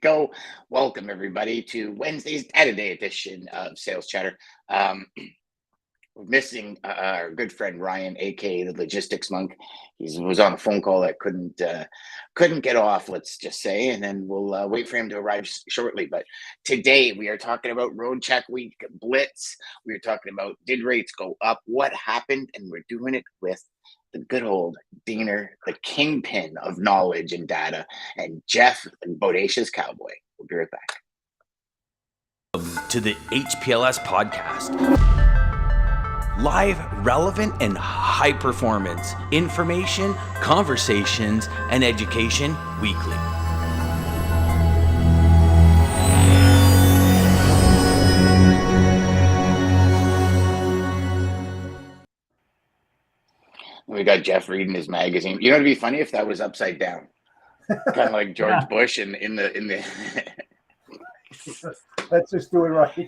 go. Welcome, everybody, to Wednesday's Saturday edition of Sales Chatter. We're missing our good friend Ryan, aka the Logistics Monk. He was on a phone call that couldn't get off, let's just say, and then we'll wait for him to arrive shortly. But today we are talking about Roadcheck Week Blitz. We are talking about, did rates go up? What happened? And we're doing it with the good old Diener, the kingpin of knowledge and data, and Jeff, the bodacious cowboy. We'll be right back. To the HPLS podcast. Live, relevant, and high performance information, conversations, and education weekly. We got Jeff reading his magazine. You know, it'd be funny if that was upside down, kind of like George Bush in the. Let's just do it right.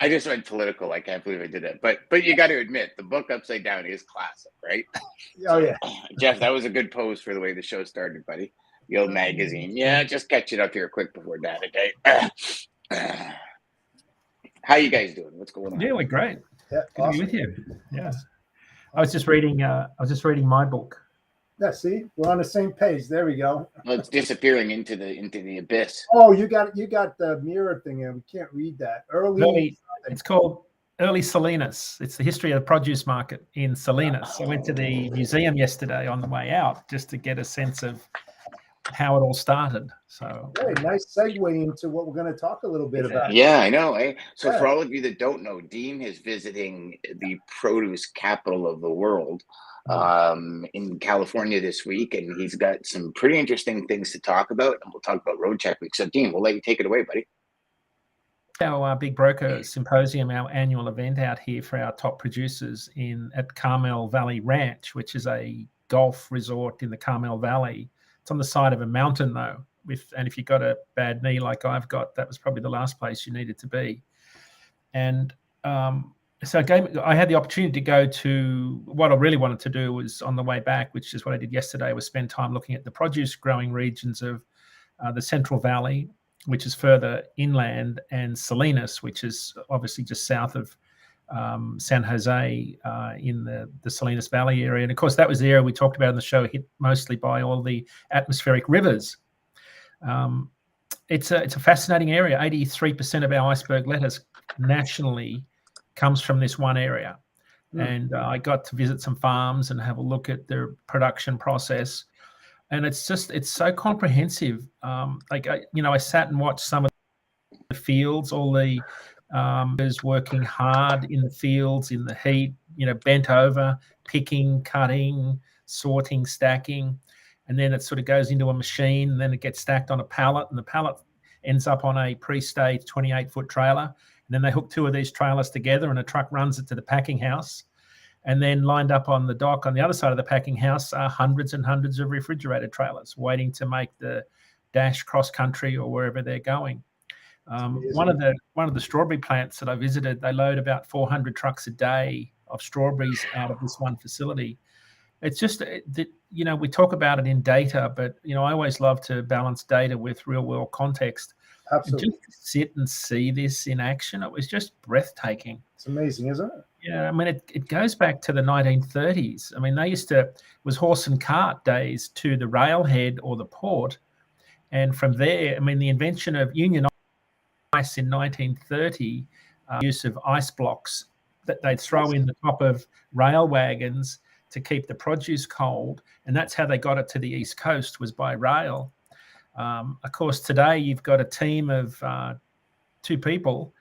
I just went political. I can't believe I did that. But you got to admit, the book upside down is classic, right? Oh yeah, Jeff, that was a good pose for the way the show started, buddy. The old magazine. Yeah, just catch it up here quick before data day. How you guys doing? What's going on? Yeah, we're great. yeah, Good awesome. to be with you. Yeah, I was just reading my book. Yeah, see, we're on the same page. There we go. Well, it's disappearing into the abyss. Oh, you got the mirror thing, and we can't read that. It's called Early Salinas. It's the history of the produce market in Salinas. I went to the museum yesterday on the way out just to get a sense of how it all started. So Hey, nice segue into what we're going to talk a little bit about. Yeah, I know. Eh? So Yeah. for all of you that don't know, Dean is visiting the produce capital of the world in California this week, and he's got some pretty interesting things to talk about, and we'll talk about Roadcheck Week. So Dean, we'll let you take it away, buddy. our big broker symposium, our annual event out here for our top producers at Carmel Valley Ranch, which is a golf resort in the Carmel Valley. It's on the side of a mountain though, and if you've got a bad knee like I've got, that was probably the last place you needed to be. And so I had the opportunity to go to what I really wanted to do was on the way back, which is what I did yesterday, was spend time looking at the produce growing regions of the Central Valley, which is further inland, and Salinas, which is obviously just south of San Jose in the Salinas Valley area. And of course, that was the area we talked about in the show, hit mostly by all the atmospheric rivers. It's a fascinating area. 83% of our iceberg lettuce nationally comes from this one area. And I got to visit some farms and have a look at their production process. And it's so comprehensive. I sat and watched some of the fields, all the is working hard in the fields, in the heat, bent over, picking, cutting, sorting, stacking. And then it sort of goes into a machine, and then it gets stacked on a pallet, and the pallet ends up on a pre-staged 28-foot trailer. And then they hook two of these trailers together, and a truck runs it to the packing house. And then lined up on the dock on the other side of the packing house are hundreds and hundreds of refrigerated trailers waiting to make the dash cross country or wherever they're going. One of the strawberry plants that I visited, they load about 400 trucks a day of strawberries out of this one facility. It's just that, we talk about it in data, but, I always love to balance data with real world context. Absolutely. Just sit and see this in action. It was just breathtaking. It's amazing, isn't it? Yeah, I mean, it goes back to the 1930s. I mean, it was horse and cart days to the railhead or the port. And from there, I mean, the invention of Union ice in 1930, use of ice blocks that they'd throw in the top of rail wagons to keep the produce cold. And that's how they got it to the East Coast, was by rail. Of course, today you've got a team of 2 people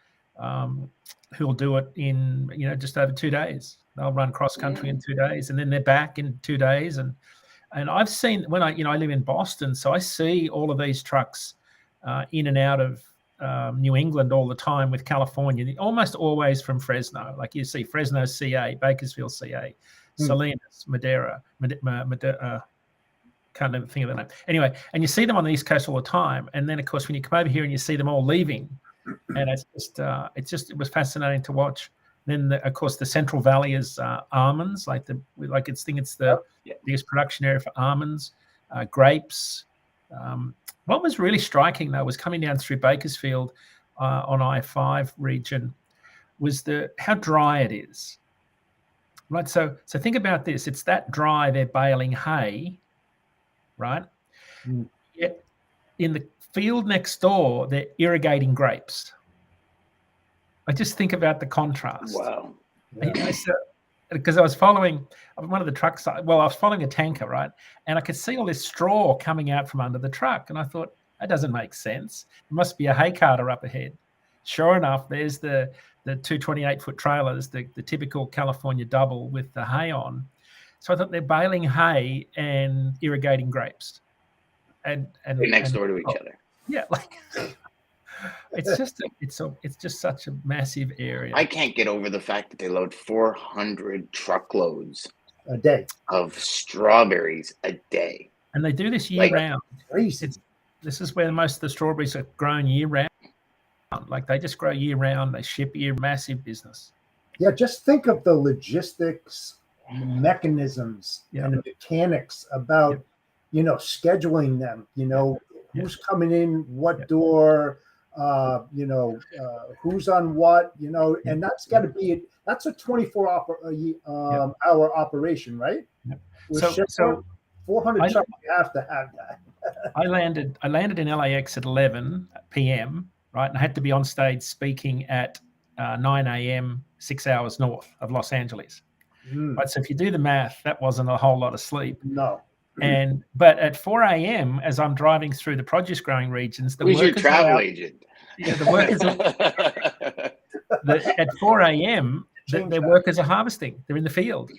who will do it in, just over 2 days. They'll run cross country in 2 days, and then they're back in 2 days. And I've seen, when I live in Boston, so I see all of these trucks in and out of New England all the time with California, almost always from Fresno. Like you see Fresno, CA, Bakersfield, CA, Salinas, Madera, can't even think of the name. Anyway, and you see them on the East Coast all the time. And then, of course, when you come over here and you see them all leaving, and it was fascinating to watch. Then, of course, the Central Valley is almonds, it's the biggest production area for almonds, grapes, What was really striking, though, was coming down through Bakersfield on I-5 region, was how dry it is. Right, so think about this. It's that dry, they're baling hay, right? Yet in the field next door, they're irrigating grapes. I just think about the contrast. Wow. Because I was following one of the trucks. Well, I was following a tanker, right? And I could see all this straw coming out from under the truck. And I thought, that doesn't make sense. There must be a hay carter up ahead. Sure enough, there's the two 28-foot trailers, the typical California double with the hay on. So I thought they're baling hay and irrigating grapes. And next door to each other. Yeah, like it's just such a massive area. I can't get over the fact that they load 400 truckloads a day of strawberries a day, and they do this year round. Crazy. This is where most of the strawberries are grown year round. Like they just grow year round. They ship year, massive business. Yeah, just think of the logistics, mechanisms, and the mechanics about scheduling them. Who's coming in, what door. Who's on what, and that's got to be that's a 24-hour operation, right? So 400 trucks, you have to have that. I landed in LAX at 11 p.m. right, and I had to be on stage speaking at 9 a.m. 6 hours north of Los Angeles. Right, so if you do the math, that wasn't a whole lot of sleep. No. But at 4 a.m., as I'm driving through the produce growing regions, who's your travel agent? Yeah, the workers at 4 a.m. Their workers are harvesting. They're in the field.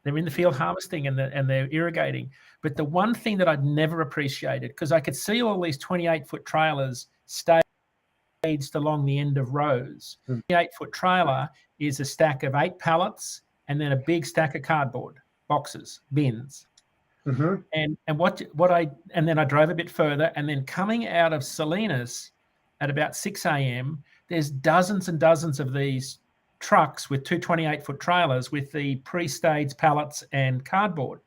They're in the field harvesting and they're irrigating. But the one thing that I'd never appreciated, because I could see all these 28-foot trailers staged along the end of rows. 28-foot trailer is a stack of 8 pallets and then a big stack of cardboard boxes, bins. And then I drove a bit further, and then coming out of Salinas at about 6 a.m., there's dozens and dozens of these trucks with two 28-foot trailers with the pre-staged pallets and cardboard.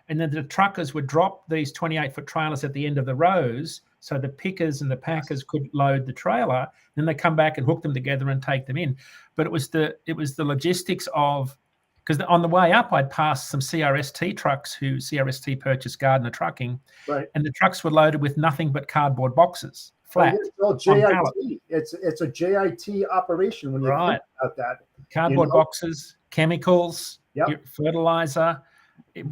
And then the truckers would drop these 28-foot trailers at the end of the rows so the pickers and the packers could load the trailer. Then they come back and hook them together and take them in. But it was the logistics of, because on the way up, I'd passed some CRST trucks who CRST purchased Gardner Trucking, right? And the trucks were loaded with nothing but cardboard boxes, flat. Well, JIT. It's a JIT operation when you think about that. Cardboard boxes, chemicals, fertilizer.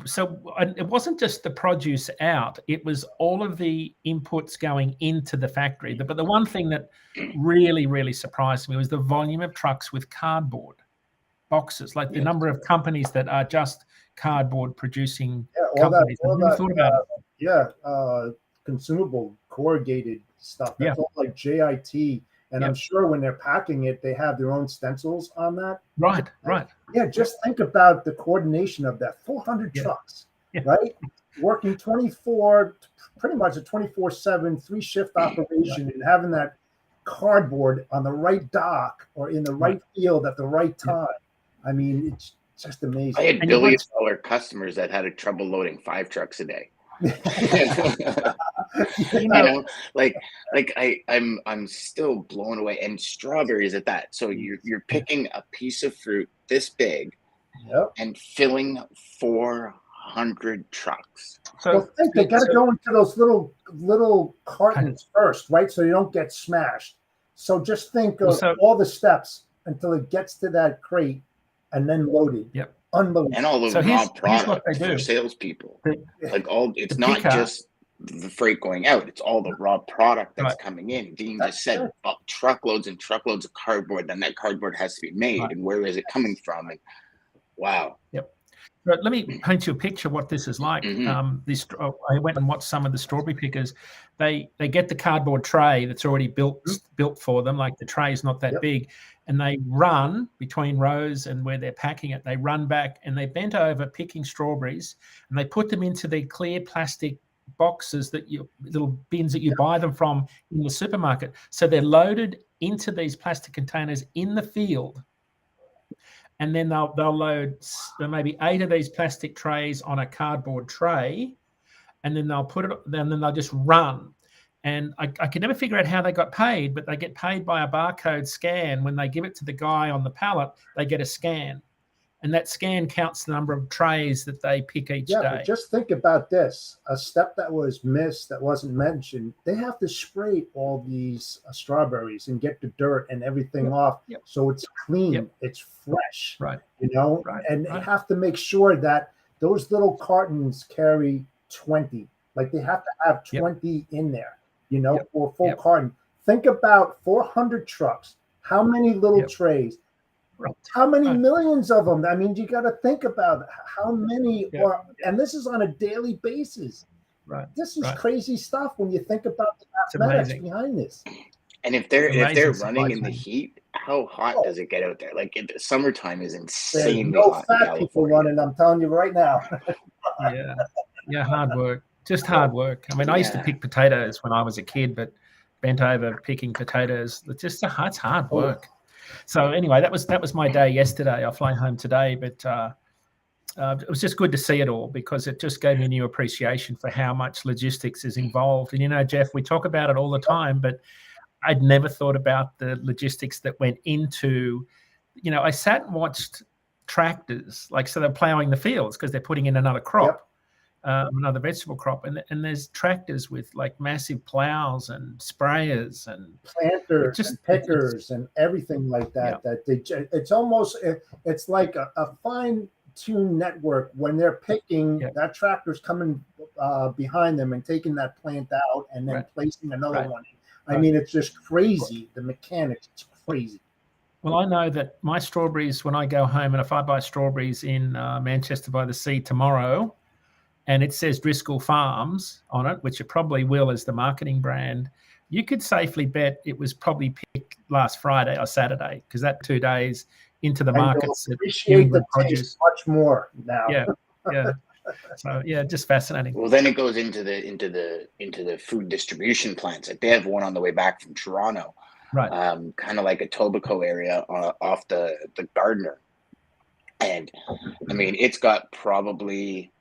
So it wasn't just the produce out; it was all of the inputs going into the factory. But the one thing that really, really surprised me was the volume of trucks with cardboard boxes, like the number of companies that are just cardboard producing companies. Consumable corrugated stuff. That's all like JIT. And I'm sure when they're packing it, they have their own stencils on that. Right. Yeah, just think about the coordination of that. 400 trucks, right? Working pretty much a 24/7, 3-shift operation, and having that cardboard on the right dock or in the right field at the right time. I mean, it's just amazing. I had billion-dollar customers that had trouble loading 5 trucks a day. I'm still blown away. And strawberries at that. So you're picking a piece of fruit this big and filling 400 trucks. So they got to go into those little cartons first, right? So you don't get smashed. So just think of all the steps until it gets to that crate and then loaded. Yep. Unbelievable. And all the raw product for salespeople. It's not just the freight going out, it's all the raw product that's coming in. Dean just said truckloads and truckloads of cardboard, then that cardboard has to be made, and where is it coming from? And wow. Yep. But let me paint you a picture of what this is like. I went and watched some of the strawberry pickers. They get the cardboard tray that's already built for them, like the tray is not that big, and they run between rows and where they're packing it. They run back and they bent over picking strawberries, and they put them into the clear plastic boxes little bins that you buy them from in the supermarket. So they're loaded into these plastic containers in the field. And then they'll load maybe 8 of these plastic trays on a cardboard tray, and then they'll put it, then they'll just run. And I could never figure out how they got paid, but they get paid by a barcode scan. When they give it to the guy on the pallet, they get a scan. And that scan counts the number of trays that they pick each day. But just think about this. A step that was missed, that wasn't mentioned, they have to spray all these strawberries and get the dirt and everything off. So it's clean, it's fresh, you know, and they have to make sure that those little cartons carry 20. Like they have to have 20 in there, you know, for a full carton. Think about 400 trucks. How many little trays? How many millions of them? I mean, you got to think about how many are, and this is on a daily basis. This is crazy stuff when you think about the mathematics behind this. And if they're running in the heat, how hot does it get out there? Like in the summertime is insanely hot. No fat people running. I'm telling you right now. Hard work. Just hard work. I mean, I used to pick potatoes when I was a kid, but bent over picking potatoes. It's hard work. So anyway, that was my day yesterday. I fly home today, but it was just good to see it all because it just gave me a new appreciation for how much logistics is involved. And, you know, Jeff, we talk about it all the time, but I'd never thought about the logistics that went into, you know, I sat and watched tractors, like, so they're plowing the fields because they're putting in another crop. Another vegetable crop, and there's tractors with like massive plows and sprayers and planters and pickers and everything like that. It's almost, it's like a fine-tuned network when they're picking. That tractor's coming behind them and taking that plant out and then placing another one. I mean, it's just crazy. The mechanics, it's crazy. Well, I know that my strawberries, when I go home and if I buy strawberries in Manchester by the Sea tomorrow, and it says Driscoll Farms on it, which it probably will as the marketing brand, you could safely bet it was probably picked last Friday or Saturday because that 2 days into the markets. Appreciate the taste much more now. So just fascinating. Well, then it goes into the food distribution plants. Like they have one on the way back from Toronto, kind of like a Tobico area off the Gardner, and I mean it's got probably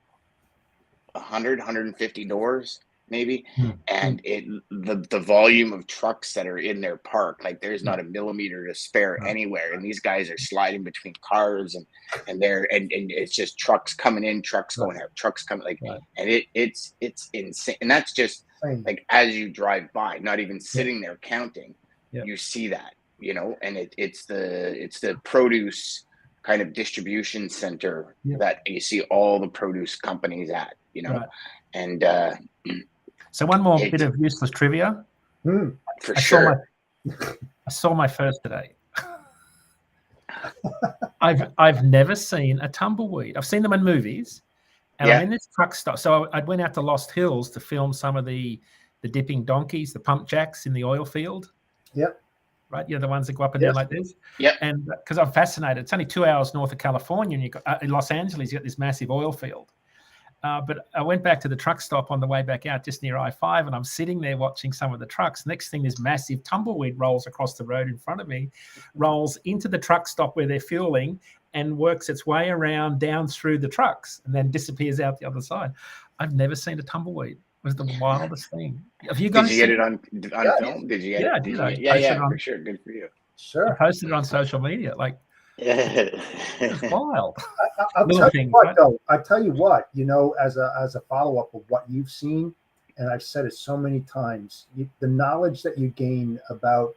150 doors maybe, and the volume of trucks that are in their park, like there's not a millimeter to spare anywhere, and these guys are sliding between cars and it's just trucks coming in, trucks going out, trucks coming, and it's insane. And that's just like as you drive by, not even sitting there counting, you see that, you know, and it's the produce kind of distribution center that you see all the produce companies at, you know, and so one more bit of useless trivia. For sure. I saw my first today. I've never seen a tumbleweed. I've seen them in movies, and I'm in this truck stop. So I went out to Lost Hills to film some of the dipping donkeys, the pump jacks in the oil field. Right, the ones that go up and down like this. And because I'm fascinated, it's only 2 hours north of California, and you got in Los Angeles, you got this massive oil field. But I went back to the truck stop on the way back out, just near I-5, and I'm sitting there watching some of the trucks. Next thing, this massive tumbleweed rolls across the road in front of me, rolls into the truck stop where they're fueling, and works its way around down through the trucks, and then disappears out the other side. I've never seen a tumbleweed. It was the wildest thing. Have you guys? Did you get it on film? Did you get it? I did. Yeah, for sure. Good for you. Sure. I posted it on social media. Like, it's wild. I'll tell you what, though. I tell you what. You know, as a follow up of what you've seen, and I've said it so many times, the knowledge that you gain about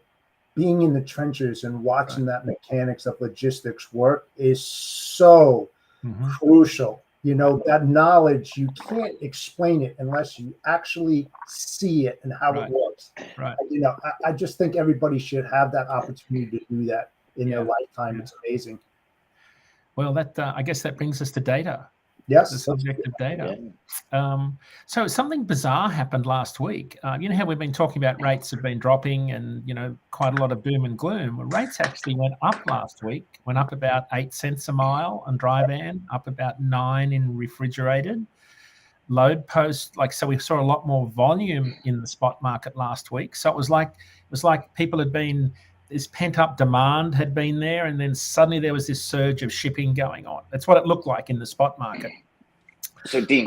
being in the trenches and watching that mechanics of logistics work is so crucial. You know, that knowledge, you can't explain it unless you actually see it and how it works. You know, I just think everybody should have that opportunity to do that in their lifetime. It's amazing. Well, that I guess that brings us to data. Yes. The subject of data. So something bizarre happened last week. You know how we've been talking about rates have been dropping and, you know, quite a lot of doom and gloom. Well, rates actually went up last week, went up about 8 cents a mile on dry van, up about 9 in refrigerated. Load post, so we saw a lot more volume in the spot market last week. So it was like people had been, this pent-up demand had been there, and then suddenly there was this surge of shipping going on. That's what it looked like in the spot market. So Dean,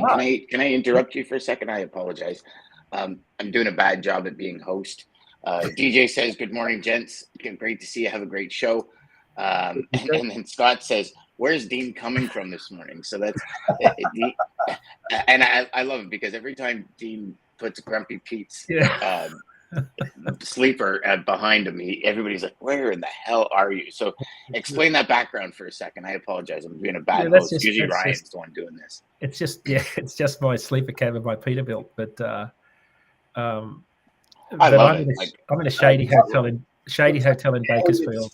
can I interrupt you for a second? I apologize. I'm doing a bad job at being host. DJ says, "Good morning, gents. Great to see you. Have a great show." And then Scott says, "Where's Dean coming from this morning?" So that's and I love it because every time Dean puts Grumpy Pete's sleeper behind him, everybody's like, "Where in the hell are you?" So explain that background for a second. I apologize. I'm being a bad host. Usually Ryan's the one doing this. It's just my sleeper cabin by Peterbilt, but I'm in a shady hotel in Bakersfield.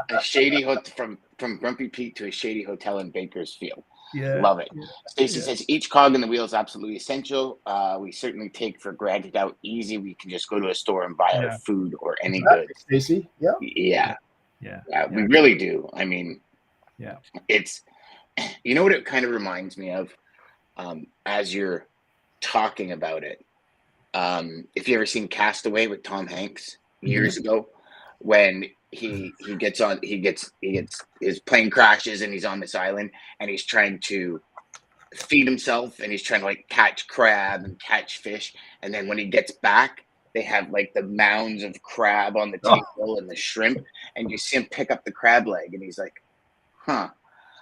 A shady hotel from Grumpy Pete to a shady hotel in Bakersfield. Yeah, love it. Stacy says each cog in the wheel is absolutely essential. We certainly take for granted how easy we can just go to a store and buy our food or any goods. Stacy, yeah, we really do. I mean, it's, you know what it kind of reminds me of, as you're talking about it. If you ever seen Castaway with Tom Hanks years ago, when his plane crashes and he's on this island and he's trying to feed himself and he's trying to like catch crab and catch fish, and then when he gets back they have like the mounds of crab on the table and the shrimp, and you see him pick up the crab leg and he's like,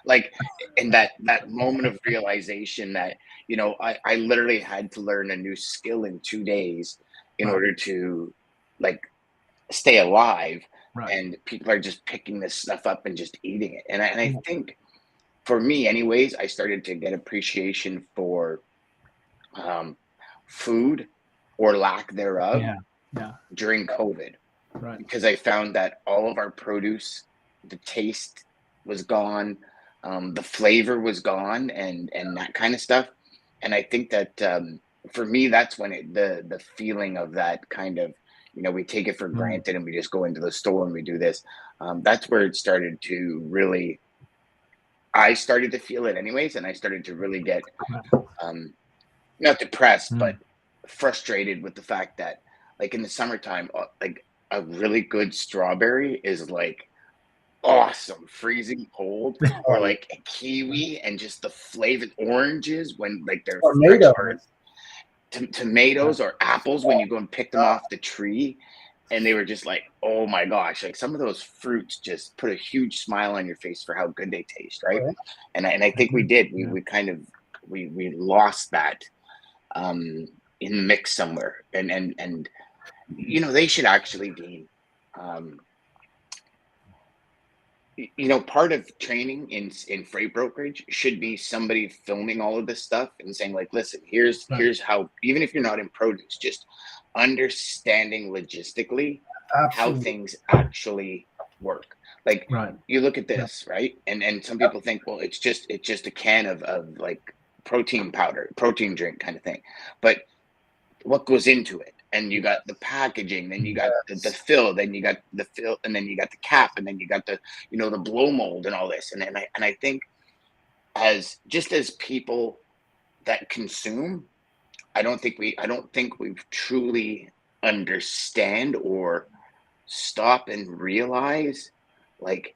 like, and that moment of realization that, you know, I literally had to learn a new skill in 2 days in order to like stay alive. Right. And people are just picking this stuff up and just eating it. And I think for me anyways, I started to get appreciation for food or lack thereof during COVID. Right. Because I found that all of our produce, the taste was gone, the flavor was gone, and that kind of stuff. And I think that for me, that's when the feeling of that kind of, you know, we take it for granted and we just go into the store and we do this. That's where it started to really, I started to feel it anyways. And I started to really get, not depressed, but frustrated with the fact that like in the summertime, like a really good strawberry is like awesome, freezing cold, or like a kiwi and just the flavored oranges when like they're tomatoes or apples when you go and pick them off the tree, and they were just like, oh my gosh, like some of those fruits just put a huge smile on your face for how good they taste, right? And I think we did. We kind of we lost that in the mix somewhere, and you know, they should actually be you know, part of training in freight brokerage should be somebody filming all of this stuff and saying like, listen, here's how, even if you're not in produce, just understanding logistically how things actually work. Like you look at this, right? And some people think, well, it's just a can of like protein powder, protein drink kind of thing. But what goes into it? And you got the packaging, then you got the fill, then you got the fill, and then you got the cap, and then you got the, you know, the blow mold and all this. And I think as people that consume, I don't think we've truly understand or stop and realize like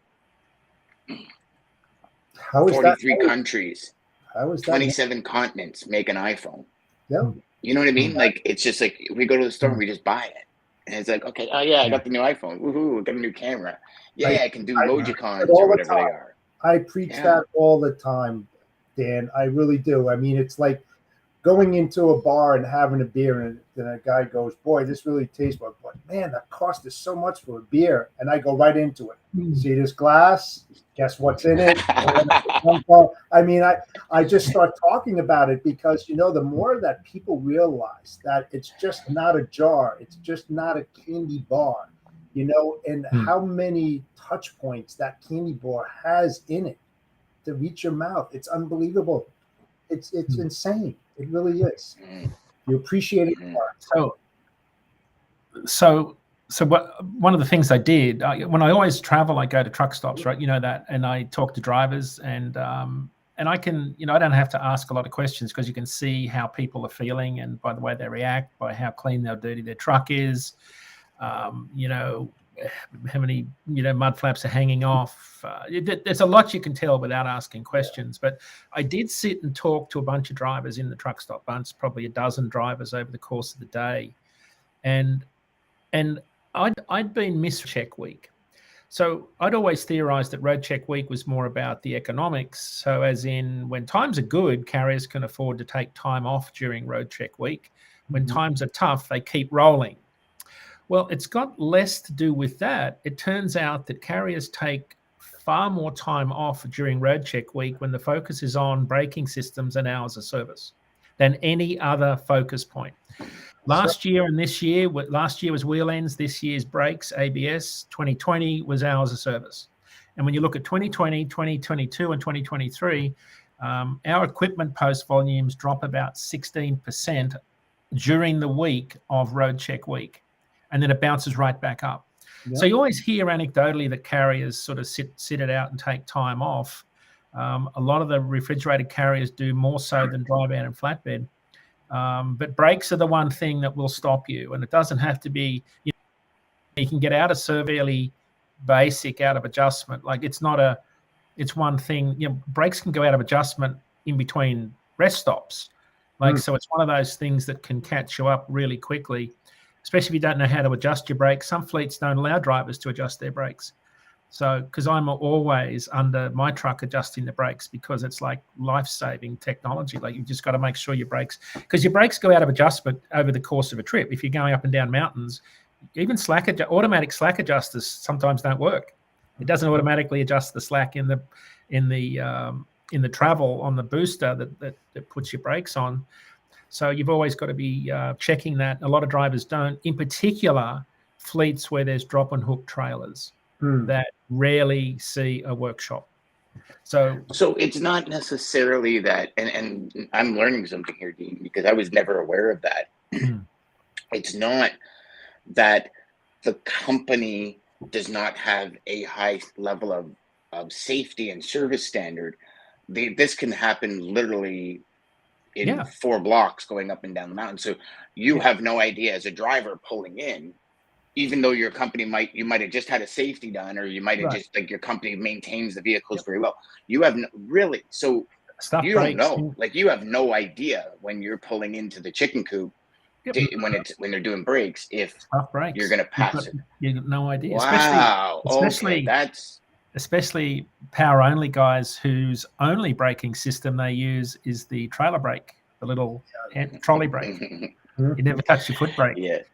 how is 43 countries, how is 27 continents make an iPhone. Yeah. You know what I mean? Like, it's just like we go to the store and we just buy it. And it's like, okay, oh yeah, I got the new iPhone. Woohoo, I got a new camera. Yeah, I can do Logicons or whatever they are. I preach that all the time, Dan. I really do. I mean, it's like going into a bar and having a beer, and then a guy goes, boy, this really tastes good. But man, that cost is so much for a beer. And I go right into it. See this glass? Guess what's in it? I mean, I just start talking about it because, you know, the more that people realize that it's just not a jar, it's just not a candy bar, you know, and how many touch points that candy bar has in it to reach your mouth. It's unbelievable. It's insane. It really is. You appreciate it more. So what, one of the things I did when I always travel, I go to truck stops, right? You know that, and I talk to drivers, and I can, you know, I don't have to ask a lot of questions because you can see how people are feeling, and by the way they react, by how clean or dirty their truck is, you know, how many mud flaps are hanging off. There's a lot you can tell without asking questions. But I did sit and talk to a bunch of drivers in the truck stop bunch, probably a dozen drivers over the course of the day, and I'd been missed check week. So I'd always theorized that Roadcheck week was more about the economics. So as in, when times are good, carriers can afford to take time off during Roadcheck week. When times are tough, they keep rolling. Well, it's got less to do with that. It turns out that carriers take far more time off during Roadcheck week when the focus is on braking systems and hours of service than any other focus point. Last year and this year, last year was wheel ends, this year's brakes, ABS, 2020 was hours of service. And when you look at 2020, 2022, and 2023, our equipment post volumes drop about 16% during the week of Roadcheck week. And then it bounces right back up. Yep. So you always hear anecdotally that carriers sort of sit it out and take time off. A lot of the refrigerated carriers do more so than drive out and flatbed. But brakes are the one thing that will stop you. And it doesn't have to be, you can get out of fairly basic out of adjustment. Like it's one thing, brakes can go out of adjustment in between rest stops. So it's one of those things that can catch you up really quickly, especially if you don't know how to adjust your brakes. Some fleets don't allow drivers to adjust their brakes. So, because I'm always under my truck adjusting the brakes because it's like life-saving technology. Like you just got to make sure your brakes, because your brakes go out of adjustment over the course of a trip. If you're going up and down mountains, even automatic slack adjusters sometimes don't work. It doesn't automatically adjust the slack in the travel on the booster that puts your brakes on. So you've always got to be checking that. A lot of drivers don't, in particular fleets where there's drop and hook trailers that rarely see a workshop. So it's not necessarily that, and I'm learning something here, Dean, because I was never aware of that. It's not that the company does not have a high level of safety and service standard. This can happen literally in 4 blocks going up and down the mountain. So you have no idea as a driver pulling in, even though your company might have just had a safety done, or you might have just, like, your company maintains the vehicles very well. You have so you don't know, like, you have no idea when you're pulling into the chicken coop when they're doing brakes, if you're going to pass it. You got no idea. Wow. Especially especially power only guys whose only braking system they use is the trailer brake, the little trolley brake. You never touch your foot brake. Yes.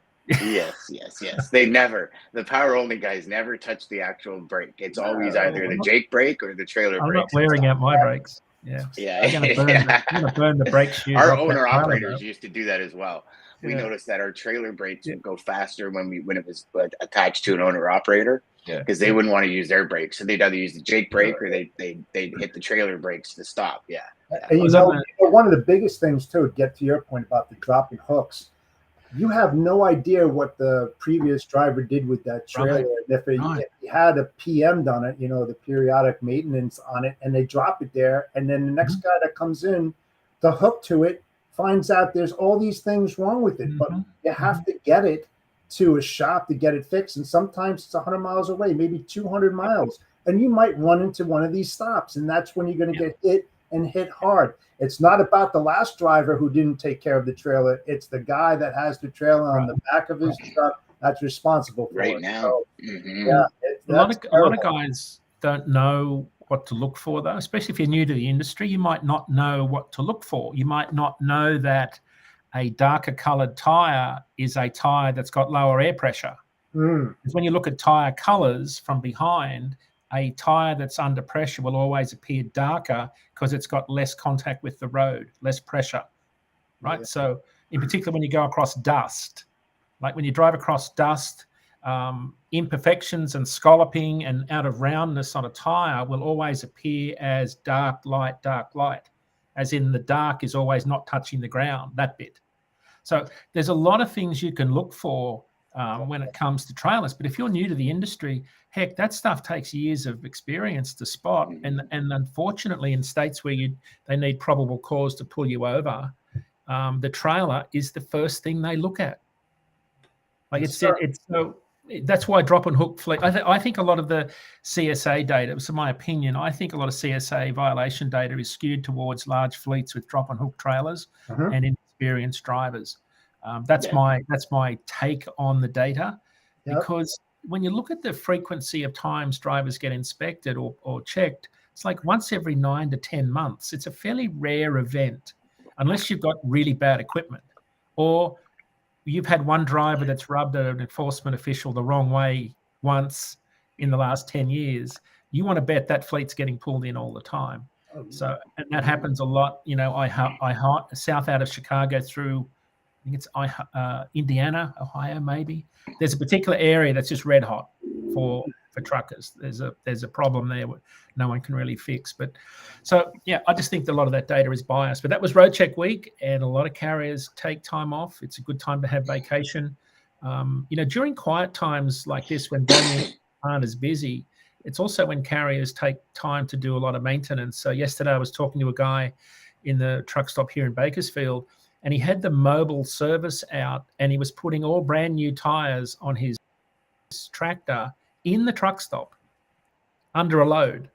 The power only guys never touch the actual brake. It's always either the Jake brake or the trailer brake. I'm not wearing out my brakes. I'm gonna burn the brake shoes. Our owner operators used to do that as well. We noticed that our trailer brakes would go faster when it was attached to an owner operator, because they wouldn't want to use their brakes, so they'd either use the Jake brake or they'd hit the trailer brakes to stop. And one of the biggest things too, to get to your point about the dropping hooks, you have no idea what the previous driver did with that trailer. If he had a PM done it, the periodic maintenance on it, and they drop it there, and then the next guy that comes in, the hook to it, finds out there's all these things wrong with it, but you have to get it to a shop to get it fixed. And sometimes it's 100 miles away, maybe 200 miles. And you might run into one of these stops, and that's when you're going to get hit and hit hard. It's not about the last driver who didn't take care of the trailer. It's the guy that has the trailer on the back of his truck that's responsible for it. Now. So, a lot of guys don't know what to look for, though, especially if you're new to the industry. You might not know what to look for. You might not know that a darker colored tire is a tire that's got lower air pressure. Because when you look at tire colors from behind, a tire that's under pressure will always appear darker because it's got less contact with the road, less pressure, right? So in particular, when you go across dust, like when you drive across dust, imperfections and scalloping and out of roundness on a tire will always appear as dark light, as in the dark is always not touching the ground, that bit. So there's a lot of things you can look for when it comes to trailers. But if you're new to the industry, heck, that stuff takes years of experience to spot. And unfortunately, in states where they need probable cause to pull you over, the trailer is the first thing they look at. Like it's so that's why drop and hook fleet. I think a lot of the CSA data, so my opinion, I think a lot of CSA violation data is skewed towards large fleets with drop and hook trailers and inexperienced drivers. That's my take on the data, because when you look at the frequency of times drivers get inspected or checked, it's like once every 9 to 10 months. It's a fairly rare event, unless you've got really bad equipment, or you've had one driver that's rubbed an enforcement official the wrong way once in the last 10 years. You want to bet that fleet's getting pulled in all the time. So, and that happens a lot. You know, I south out of Chicago through, I think it's Indiana, Ohio, maybe. There's a particular area that's just red hot for truckers. There's a problem there no one can really fix. But so yeah, I just think a lot of that data is biased. But that was Roadcheck week, and a lot of carriers take time off. It's a good time to have vacation. You know, during quiet times like this, when volumes aren't as busy, it's also when carriers take time to do a lot of maintenance. So yesterday I was talking to a guy in the truck stop here in Bakersfield, and he had the mobile service out, and he was putting all brand new tires on his tractor in the truck stop under a load.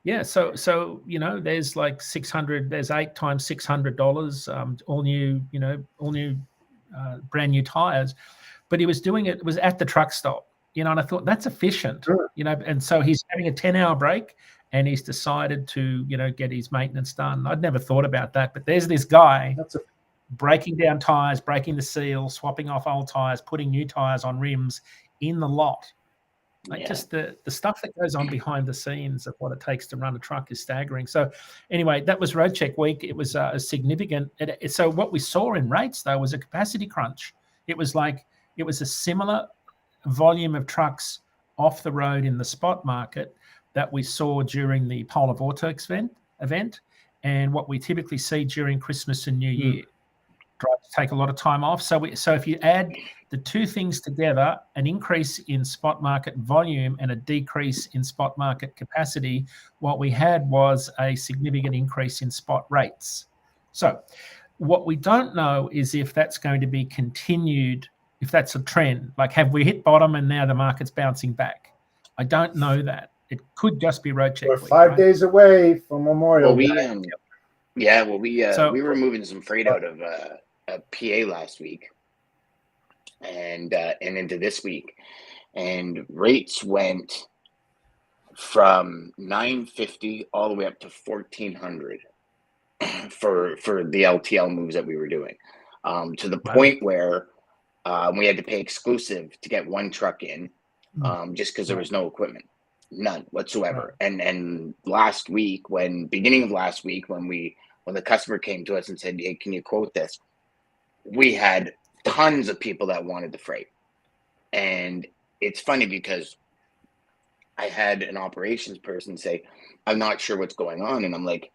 Yeah, so you know, there's like 600. There's 8 times $600, all new, you know, brand new tires. But he was doing it was at the truck stop, you know, and I thought that's efficient, you know. And so he's having a 10-hour break, and he's decided to, you know, get his maintenance done. I'd never thought about that, but there's this guy breaking down tires, breaking the seal, swapping off old tires, putting new tires on rims in the lot. Like just the stuff that goes on behind the scenes of what it takes to run a truck is staggering. So anyway, that was Roadcheck week. It was a significant. So what we saw in rates, though, was a capacity crunch. It was a similar volume of trucks off the road in the spot market that we saw during the polar vortex event and what we typically see during Christmas and New Year. Drivers take a lot of time off. So if you add the two things together, an increase in spot market volume and a decrease in spot market capacity, what we had was a significant increase in spot rates. So what we don't know is if that's going to be continued, if that's a trend. Like, have we hit bottom and now the market's bouncing back? I don't know that. It could just be Roadcheck. We're 5 days away from Memorial Day. We were moving some freight out of PA last week and into this week, and rates went from $950 all the way up to $1,400 for the LTL moves that we were doing, to the point where we had to pay exclusive to get one truck in, just because there was no equipment, none whatsoever. And last week, beginning of last week, when the customer came to us and said, "Hey, can you quote this?" we had tons of people that wanted the freight. And it's funny because I had an operations person say, "I'm not sure what's going on." And I'm like,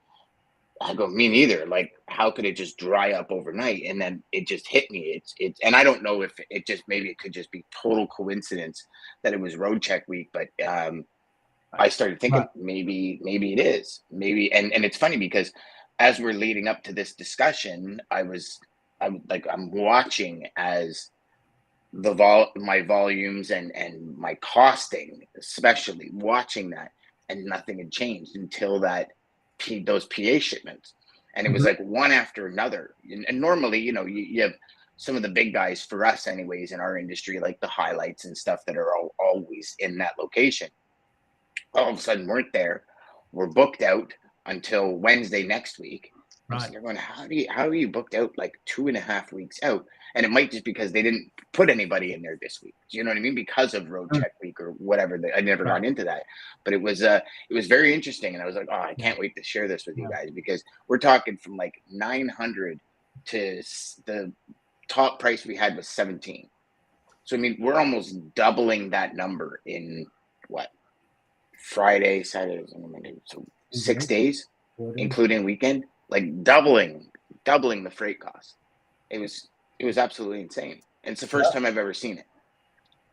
I go, "Me neither. Like, how could it just dry up overnight?" And then it just hit me. It's and I don't know if maybe it could just be total coincidence that it was Roadcheck week, but I started thinking maybe it is. Maybe and it's funny because as we're leading up to this discussion, I'm watching as my volumes and my costing, especially watching that, and nothing had changed until those PA shipments. And it was like one after another. And normally, you have some of the big guys, for us anyways, in our industry, like the highlights and stuff that are always in that location. All of a sudden weren't there. We're booked out until Wednesday next week. Right. So everyone, how are you booked out like 2.5 weeks out? And it might just because they didn't put anybody in there this week. Do you know what I mean? Because of Roadcheck week or whatever. I never got into that, but it was very interesting. And I was like, I can't wait to share this with you guys, because we're talking from like 900 to the top price we had was 17. So, I mean, we're almost doubling that number in Friday, Saturday, Monday. So 6 days, including weekend, like doubling the freight cost. It was absolutely insane. And it's the first time I've ever seen it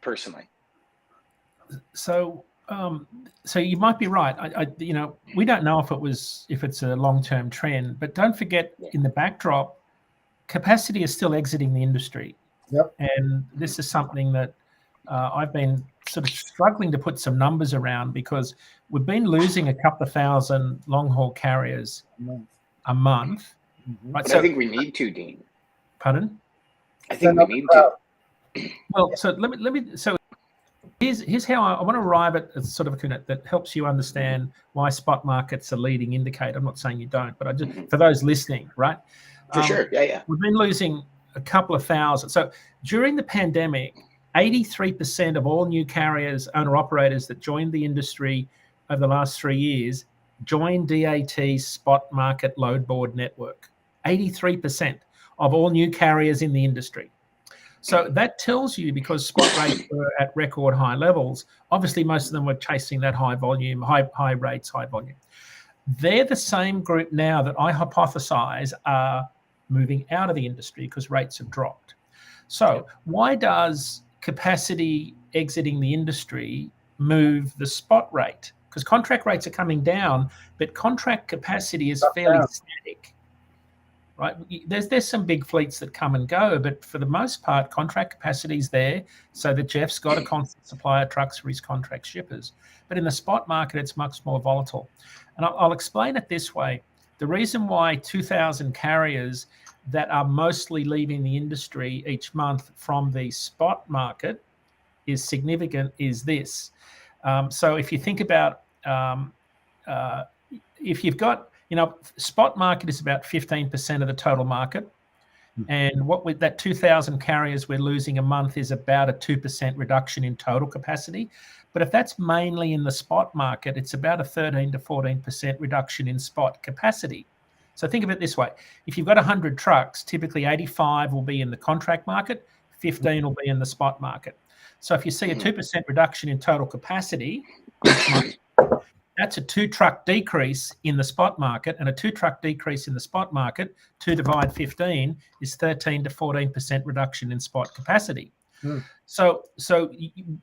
personally. So you might be right. We don't know if it's a long-term trend, but don't forget in the backdrop, capacity is still exiting the industry. Yep. And this is something that I've been sort of struggling to put some numbers around because we've been losing a couple of thousand long haul carriers a month. Mm-hmm. Right? But So, I think we need to, Dean. pardon? I think we need to. Well, so let me. So here's how I want to arrive at a sort of a connect that helps you understand why spot market's a leading indicator. I'm not saying you don't, but I just for those listening, right? For sure, yeah. We've been losing a couple of thousand. So during the pandemic, 83% of all new carriers, owner-operators that joined the industry over the last 3 years joined DAT's spot market load board network. 83% of all new carriers in the industry. So that tells you, because spot rates were at record high levels, obviously most of them were chasing that high volume, high rates, high volume. They're the same group now that I hypothesize are moving out of the industry because rates have dropped. So why does capacity exiting the industry move the spot rate? Because contract rates are coming down, but contract capacity is fairly static, right? There's some big fleets that come and go, but for the most part, contract capacity is there so that Jeff's got a constant supply of trucks for his contract shippers. But in the spot market, it's much more volatile. And I'll explain it this way. The reason why 2,000 carriers that are mostly leaving the industry each month from the spot market is significant is this. So if you think about, if you've got, spot market is about 15% of the total market. And what with that 2,000 carriers we're losing a month is about a 2% reduction in total capacity. But if that's mainly in the spot market, it's about a 13 to 14% reduction in spot capacity. So think of it this way. If you've got 100 trucks, typically 85 will be in the contract market, 15 will be in the spot market. So if you see a 2% reduction in total capacity, that's a 2-truck decrease in the spot market, and a 2-truck decrease in the spot market, 2 divide 15 is 13 to 14% reduction in spot capacity. So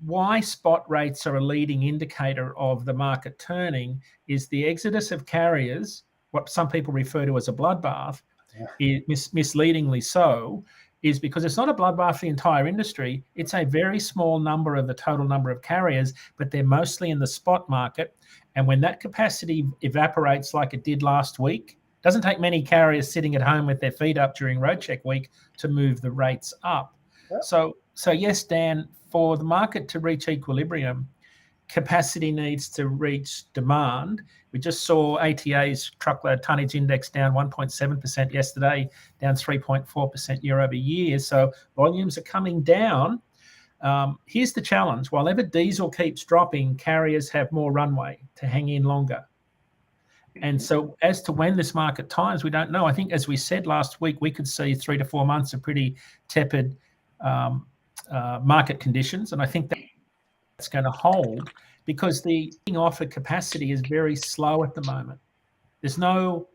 why spot rates are a leading indicator of the market turning is the exodus of carriers, what some people refer to as a bloodbath, misleadingly so, is because it's not a bloodbath for the entire industry. It's a very small number of the total number of carriers, but they're mostly in the spot market. And when that capacity evaporates like it did last week, it doesn't take many carriers sitting at home with their feet up during Roadcheck week to move the rates up. Yep. So yes, Dan, for the market to reach equilibrium, capacity needs to reach demand. We just saw ATA's truckload tonnage index down 1.7% yesterday, down 3.4% year over year. So volumes are coming down. Here's the challenge. While ever diesel keeps dropping, carriers have more runway to hang in longer. And so as to when this market times, we don't know. I think, as we said last week, we could see 3 to 4 months of pretty tepid market conditions. And I think that's going to hold because the offer capacity is very slow at the moment. There's no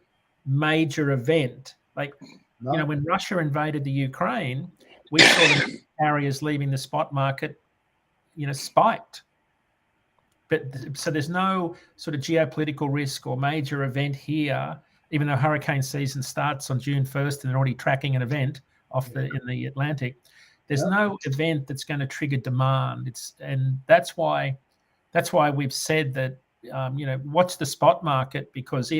major event. When Russia invaded the Ukraine, we saw the carriers leaving the spot market, spiked. But so there's no sort of geopolitical risk or major event here, even though hurricane season starts on June 1st and they're already tracking an event in the Atlantic. There's no event that's going to trigger demand. That's why we've said that watch the spot market, because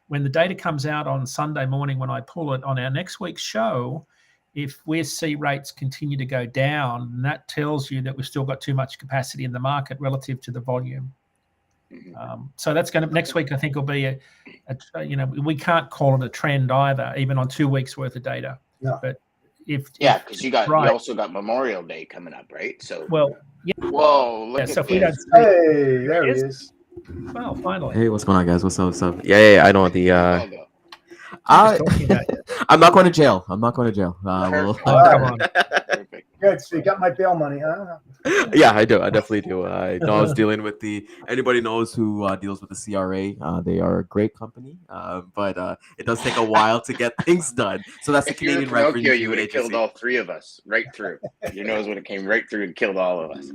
when the data comes out on Sunday morning, when I pull it on our next week's show, if we see rates continue to go down, that tells you that we've still got too much capacity in the market relative to the volume. So that's going to next week. I think will be we can't call it a trend either, even on 2 weeks worth of data. Yeah. But because you also got Memorial Day coming up, right? So who look at this. Hey, there he is. Well, finally. Hey, what's going on, guys? What's up? Yeah. I know the. I'm not going to jail. Come on. Perfect. Good. So you got my bail money, huh? Yeah, I do. I definitely do. I know I was dealing with anybody knows who deals with the CRA. They are a great company, but it does take a while to get things done. So that's the Canadian reference. You would have killed all 3 of us right through. Your nose would have came right through and killed all of us.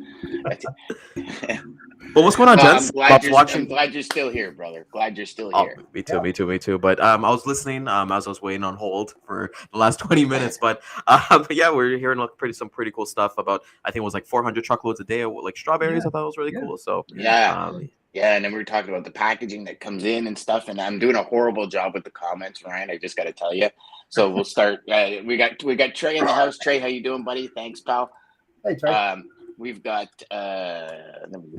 Well, what's going on, gents? I'm glad you're still here, brher. Glad you're still here. Me too. But I was listening as I was waiting on hold for the last 20 minutes. But yeah, we're hearing some pretty cool stuff about. I think it was like 400 400 truckloads a day of like strawberries. I thought it was really cool. So yeah, and then we were talking about the packaging that comes in and stuff. And I'm doing a horrible job with the comments, Ryan. I just got to tell you. So we'll start. We got Trey in the house. Trey, how you doing, buddy? Thanks, pal. Hey, Trey. We've got we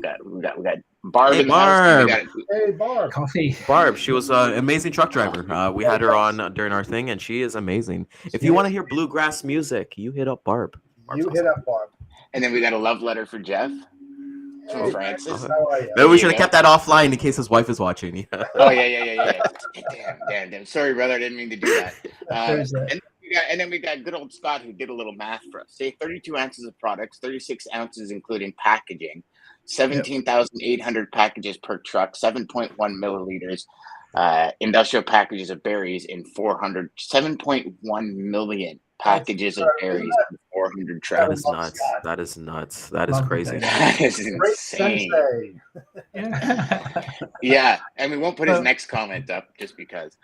got Barb Hey, in the house. Hey, Barb. Coffee. Barb, she was an amazing truck driver. We had her on during our thing, and she is amazing. If you want to hear bluegrass music, you hit up Barb. Hit up Barb. And then we got a love letter for Jeff from Francis. Maybe we should have kept that offline in case his wife is watching. Oh yeah. Damn. Sorry, brother. I didn't mean to do that. And then we got good old Scott who did a little math for us. Say 32 ounces of products, 36 ounces including packaging, 17,800 packages per truck, 7.1 milliliters, industrial packages of berries in 7.1 million packages of berries in 400 trucks. That is nuts. That is nuts. That is crazy. That is insane. Yeah, and we won't put his next comment up just because.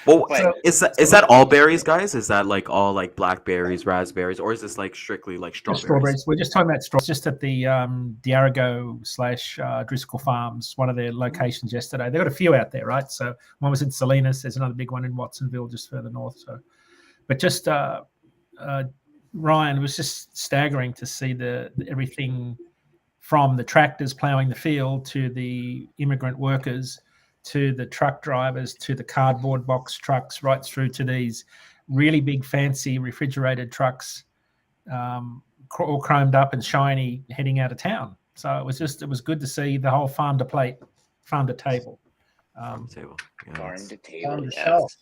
Well, is that all berries, guys? Is that like all like blackberries, raspberries, or is this like strictly like strawberries? We're just talking about strawberries. Just at the Diarago / Driscoll Farms, one of their locations yesterday. They got a few out there, right? So one was in Salinas. There's another big one in Watsonville, just further north. So, but just Ryan, it was just staggering to see the everything from the tractors plowing the field to the immigrant workers, to the truck drivers, to the cardboard box trucks, right through to these really big, fancy refrigerated trucks, all chromed up and shiny, heading out of town. So it was good to see the whole farm to plate, farm to table. Farm to table. Farm to shelf.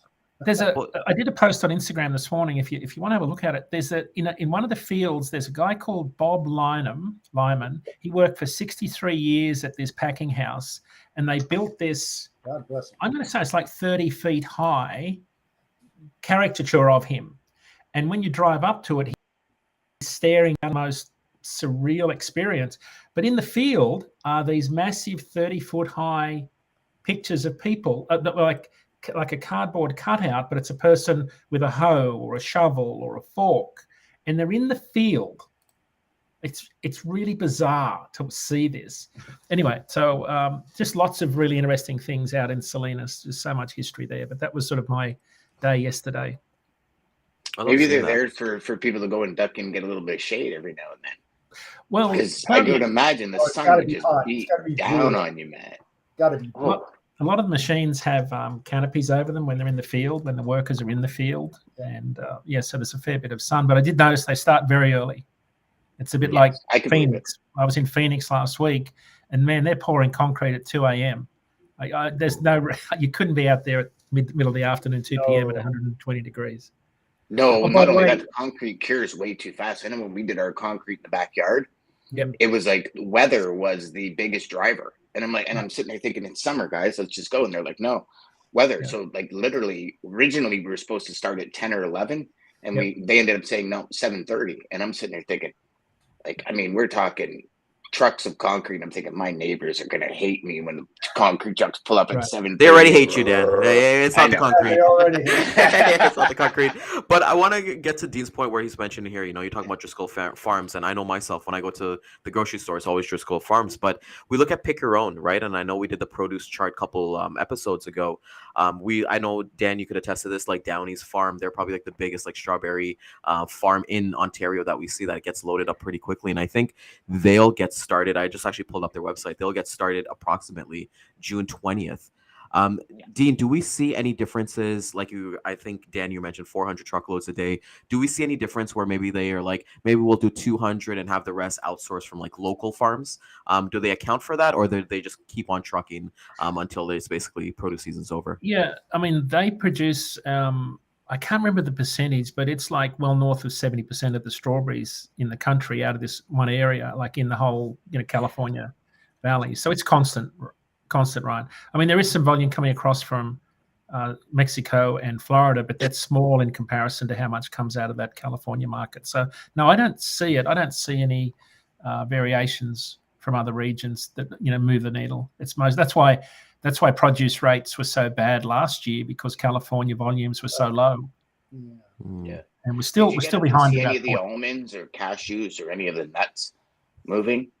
I did a post on Instagram this morning. If you want to have a look at it, there's in one of the fields, there's a guy called Bob Lyman. He worked for 63 years at this packing house, and they built this. God bless him. I'm going to say it's like 30 feet high caricature of him. And when you drive up to it, he's staring at the most surreal experience. But in the field are these massive 30-foot high pictures of people that were like a cardboard cutout, but it's a person with a hoe or a shovel or a fork, and they're in the field. It's really bizarre to see this. Anyway, so just lots of really interesting things out in Salinas. There's so much history there, but that was sort of my day yesterday. Maybe they're there for people to go and duck and get a little bit of shade every now and then. Well, because I would imagine the sun would just beat down on you, man. Gotta be. A lot of the machines have canopies over them when they're in the field, when the workers are in the field. And so there's a fair bit of sun. But I did notice they start very early. It's a bit like Phoenix. I was in Phoenix last week, and man, they're pouring concrete at 2 a.m. You couldn't be out there at middle of the afternoon, 2 p.m. at 120 degrees. No, not only that, the concrete cures way too fast. I know when we did our concrete in the backyard, it was like weather was the biggest driver. And I'm like, I'm sitting there thinking, it's summer, guys, let's just go. And they're like, no, weather. Yeah. So like literally, originally we were supposed to start at 10 or 11, and they ended up saying no, 7:30. And I'm sitting there thinking, like, I mean, we're talking trucks of concrete. I'm thinking my neighbors are gonna hate me when the concrete trucks pull up at 7:30. They already hate you, Dan. It's not the concrete. It's not the concrete. But I want to get to Dean's point where he's mentioned here. You're talking about Driscoll Farms, and I know myself when I go to the grocery store, it's always Driscoll Farms. But we look at Pick Your Own, right? And I know we did the produce chart a couple episodes ago. I know, Dan, you could attest to this. Like Downey's farm, they're probably like the biggest like strawberry farm in Ontario that we see that gets loaded up pretty quickly. And I think they'll get started. I just actually pulled up their website. They'll get started approximately June 20th. Dean, do we see any differences? I think, Dan, you mentioned 400 truckloads a day. Do we see any difference where maybe they are like, maybe we'll do 200 and have the rest outsourced from like local farms? Do they account for that, or do they just keep on trucking until it's basically produce season's over? Yeah, I mean, they produce, I can't remember the percentage, but it's like well north of 70% of the strawberries in the country out of this one area, like in the whole, California Valley. So it's constant, Ryan. I mean, there is some volume coming across from Mexico and Florida, but that's small in comparison to how much comes out of that California market. So no, I don't see it. I don't see any variations from other regions that move the needle. That's why produce rates were so bad last year, because California volumes were so low. Yeah. Yeah. And we're Did still you we're get still up to behind see at any that of the point. almonds or cashews or any of the nuts moving?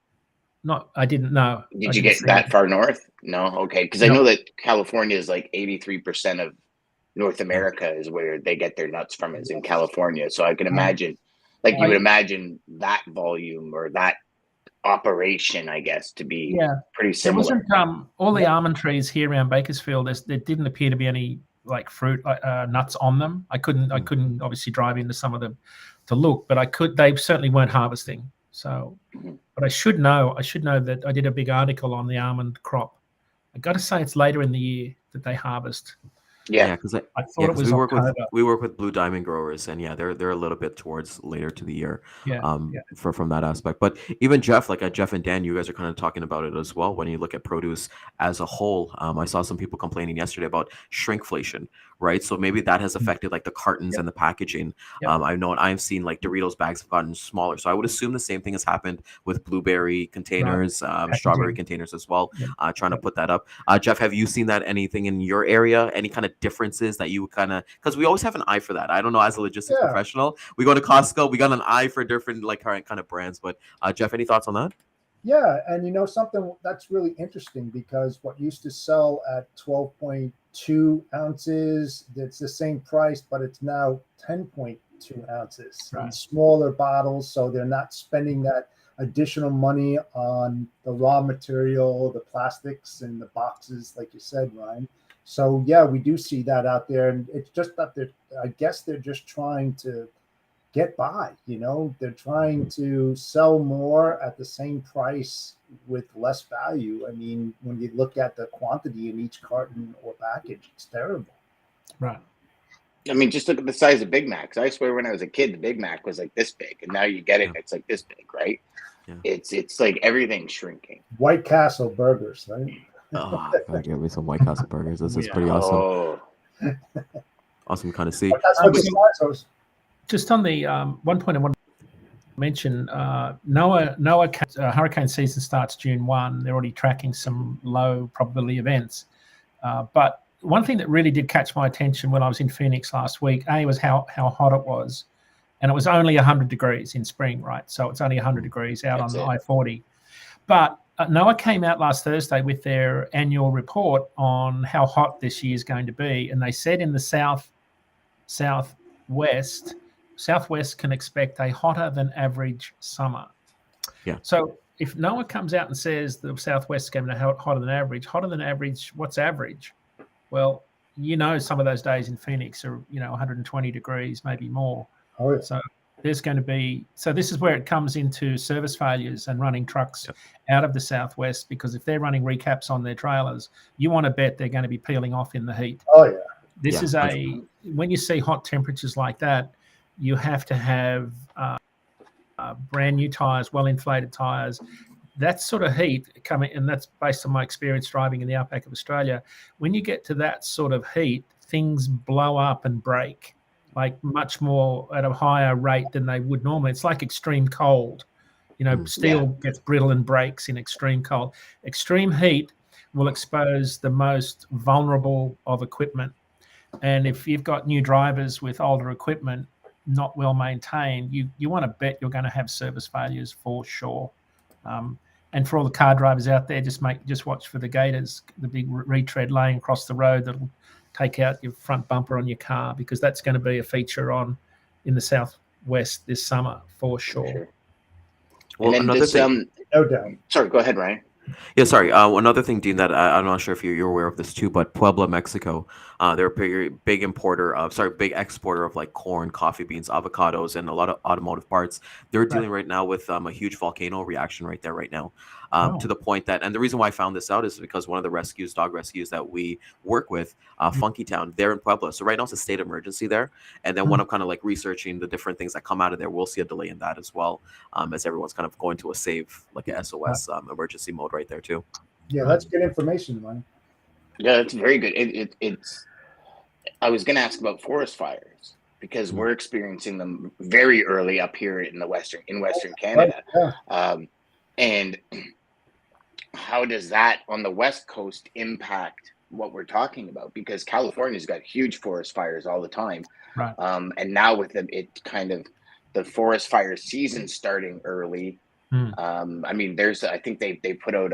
I didn't know. I Did you didn't get see that it. far north? No. Okay, because I No. know that California is like 83% of North America is where they get their nuts from, is in California. So I can imagine, like you would imagine that volume or that operation, I guess, to be Yeah. pretty There similar. wasn't all the almond trees here around Bakersfield. There didn't appear to be any like fruit nuts on them. I couldn't obviously drive into some of them to look, but I could. They certainly weren't harvesting. So, Mhm. but I should know that I did a big article on the almond crop. I got to say it's later in the year that they harvest. Yeah. because I thought it was October. we work with Blue Diamond growers, and yeah, they're a little bit towards later to the year, Yeah. Yeah. from that aspect. But even Jeff, like Jeff and Dan, you guys are kind of talking about it as well. When you look at produce as a whole, I saw some people complaining yesterday about shrinkflation, right? So maybe that has affected like the cartons and the packaging. Yep. I've seen like Doritos bags have gotten smaller, so I would assume the same thing has happened with blueberry containers, strawberry containers as well. Yep. Trying to put that up. Jeff, have you seen that anything in your area? Any kind of differences that you kind of, because we always have an eye for that. I don't know, as a logistics professional, we go to Costco, we got an eye for different like current kind of brands. But Jeff, any thoughts on that? Yeah, and something that's really interesting, because what used to sell at 12.2 ounces, it's the same price, but it's now 10.2 ounces in smaller bottles. So they're not spending that additional money on the raw material, the plastics and the boxes, like you said, Ryan. So yeah, we do see that out there, and it's just that I guess they're just trying to get by. They're trying to sell more at the same price with less value. I mean, when you look at the quantity in each carton or package, it's terrible. Right. I mean, just look at the size of Big Macs. I swear, when I was a kid, the Big Mac was like this big, and now you get it, and it's like this big, right? Yeah. It's like everything's shrinking. White Castle burgers, right? Oh, gotta give me some White Castle burgers. This is pretty awesome. Awesome kind of see. Just on the one point I want to mention, NOAA hurricane season starts June 1. They're already tracking some low probability events. But one thing that really did catch my attention when I was in Phoenix last week, was how hot it was. And it was only 100 degrees in spring, right? So it's only 100 degrees out on I-40. But NOAA came out last Thursday with their annual report on how hot this year is going to be. And they said in the Southwest can expect a hotter than average summer. Yeah. So if NOAA comes out and says the Southwest is going to be hotter than average, what's average? Well, some of those days in Phoenix are, 120 degrees, maybe more. Oh, yeah. So there's going to be, this is where it comes into service failures and running trucks out of the Southwest, because if they're running recaps on their trailers, you want to bet they're going to be peeling off in the heat. Oh, yeah. This is when you see hot temperatures like that, you have to have brand new tires, well-inflated tires. That sort of heat coming, and that's based on my experience driving in the outback of Australia. When you get to that sort of heat, things blow up and break, like much more at a higher rate than they would normally. It's like extreme cold. Steel gets brittle and breaks in extreme cold. Extreme heat will expose the most vulnerable of equipment. And if you've got new drivers with older equipment, not well maintained, you want to bet you're going to have service failures for sure. And for all the car drivers out there, just watch for the gators, the big retread laying across the road that'll take out your front bumper on your car, because that's going to be a feature in the Southwest this summer for sure. Well, and then no doubt. Sorry, go ahead, Ryan. Yeah, sorry. Another thing, Dean, that I'm not sure if you're aware of this too, but Puebla, Mexico, they're a big exporter of like corn, coffee beans, avocados, and a lot of automotive parts. They're dealing right now with a huge volcano reaction right there right now, to the point that, and the reason why I found this out is because one of the dog rescues that we work with, Funky Town, they're in Puebla. So right now it's a state emergency there. And then when I'm kind of like researching the different things that come out of there, we'll see a delay in that as well, as everyone's kind of going to a like a SOS emergency mode right there too. Yeah, that's good information, man. Yeah, that's very good. It's. I was going to ask about forest fires, because we're experiencing them very early up here in Western Canada, and how does that on the West Coast impact what we're talking about, because California's got huge forest fires all the time. Right. And now with the forest fire season starting early. I mean, I think they put out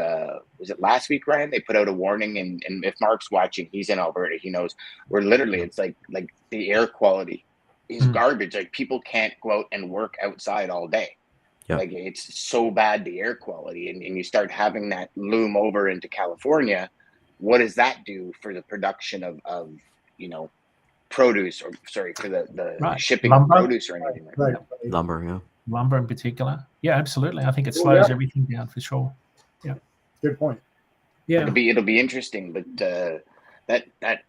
was it last week, Ryan? They put out a warning, and if Mark's watching, he's in Alberta, he knows, where literally it's like the air quality is garbage. Like, people can't go out and work outside all day. Yeah. Like, it's so bad, the air quality, and you start having that loom over into California. What does that do for the production of produce, or sorry, for the shipping Lumber. of produce or anything like that? Lumber, yeah. Lumber in particular. Yeah, absolutely. I think it slows everything down for sure. Yeah. Good point. Yeah. It'll be interesting, but that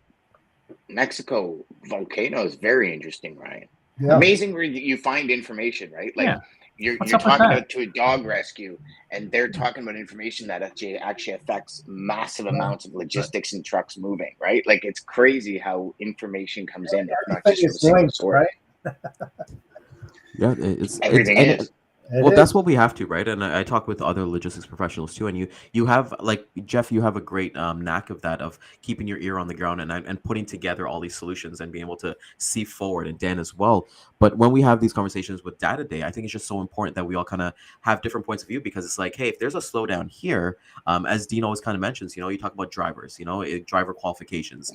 Mexico volcano is very interesting, Ryan. Yeah. Amazing where you find information, right? Like, you're What's up with talking to a dog rescue, and they're talking about information that actually affects massive amounts of logistics and trucks moving, right? Like, it's crazy how information comes in, not just from a single source. Right? Yeah, Everything is. That's what we have to, right? And I talk with other logistics professionals too, and you have, like, Jeff, you have a great knack of that, of keeping your ear on the ground and putting together all these solutions and being able to see forward, and Dan as well. But when we have these conversations with Data Day, I think it's just so important that we all kind of have different points of view, because it's like, hey, if there's a slowdown here, as Dean always kind of mentions, you talk about drivers, driver qualifications,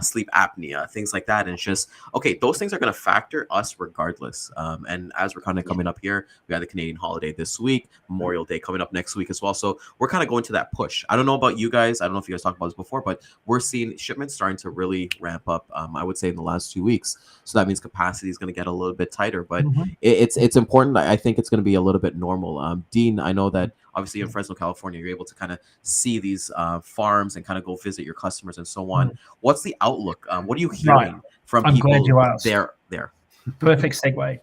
sleep apnea, things like that. And it's just, okay, those things are going to factor us regardless. And as we're kind of coming up here, we got the Canadian holiday this week, Memorial Day coming up next week as well. So we're kind of going to that push. I don't know about you guys. I don't know if you guys talked about this before, but we're seeing shipments starting to really ramp up, I would say, in the last 2 weeks. So that means capacity is going to get a little bit tighter, but it's important. I think it's going to be a little bit normal. Dean, I know that obviously in Fresno, California, you're able to kind of see these farms and kind of go visit your customers and so on. What's the outlook? What are you hearing from people glad you asked. there? Perfect segue.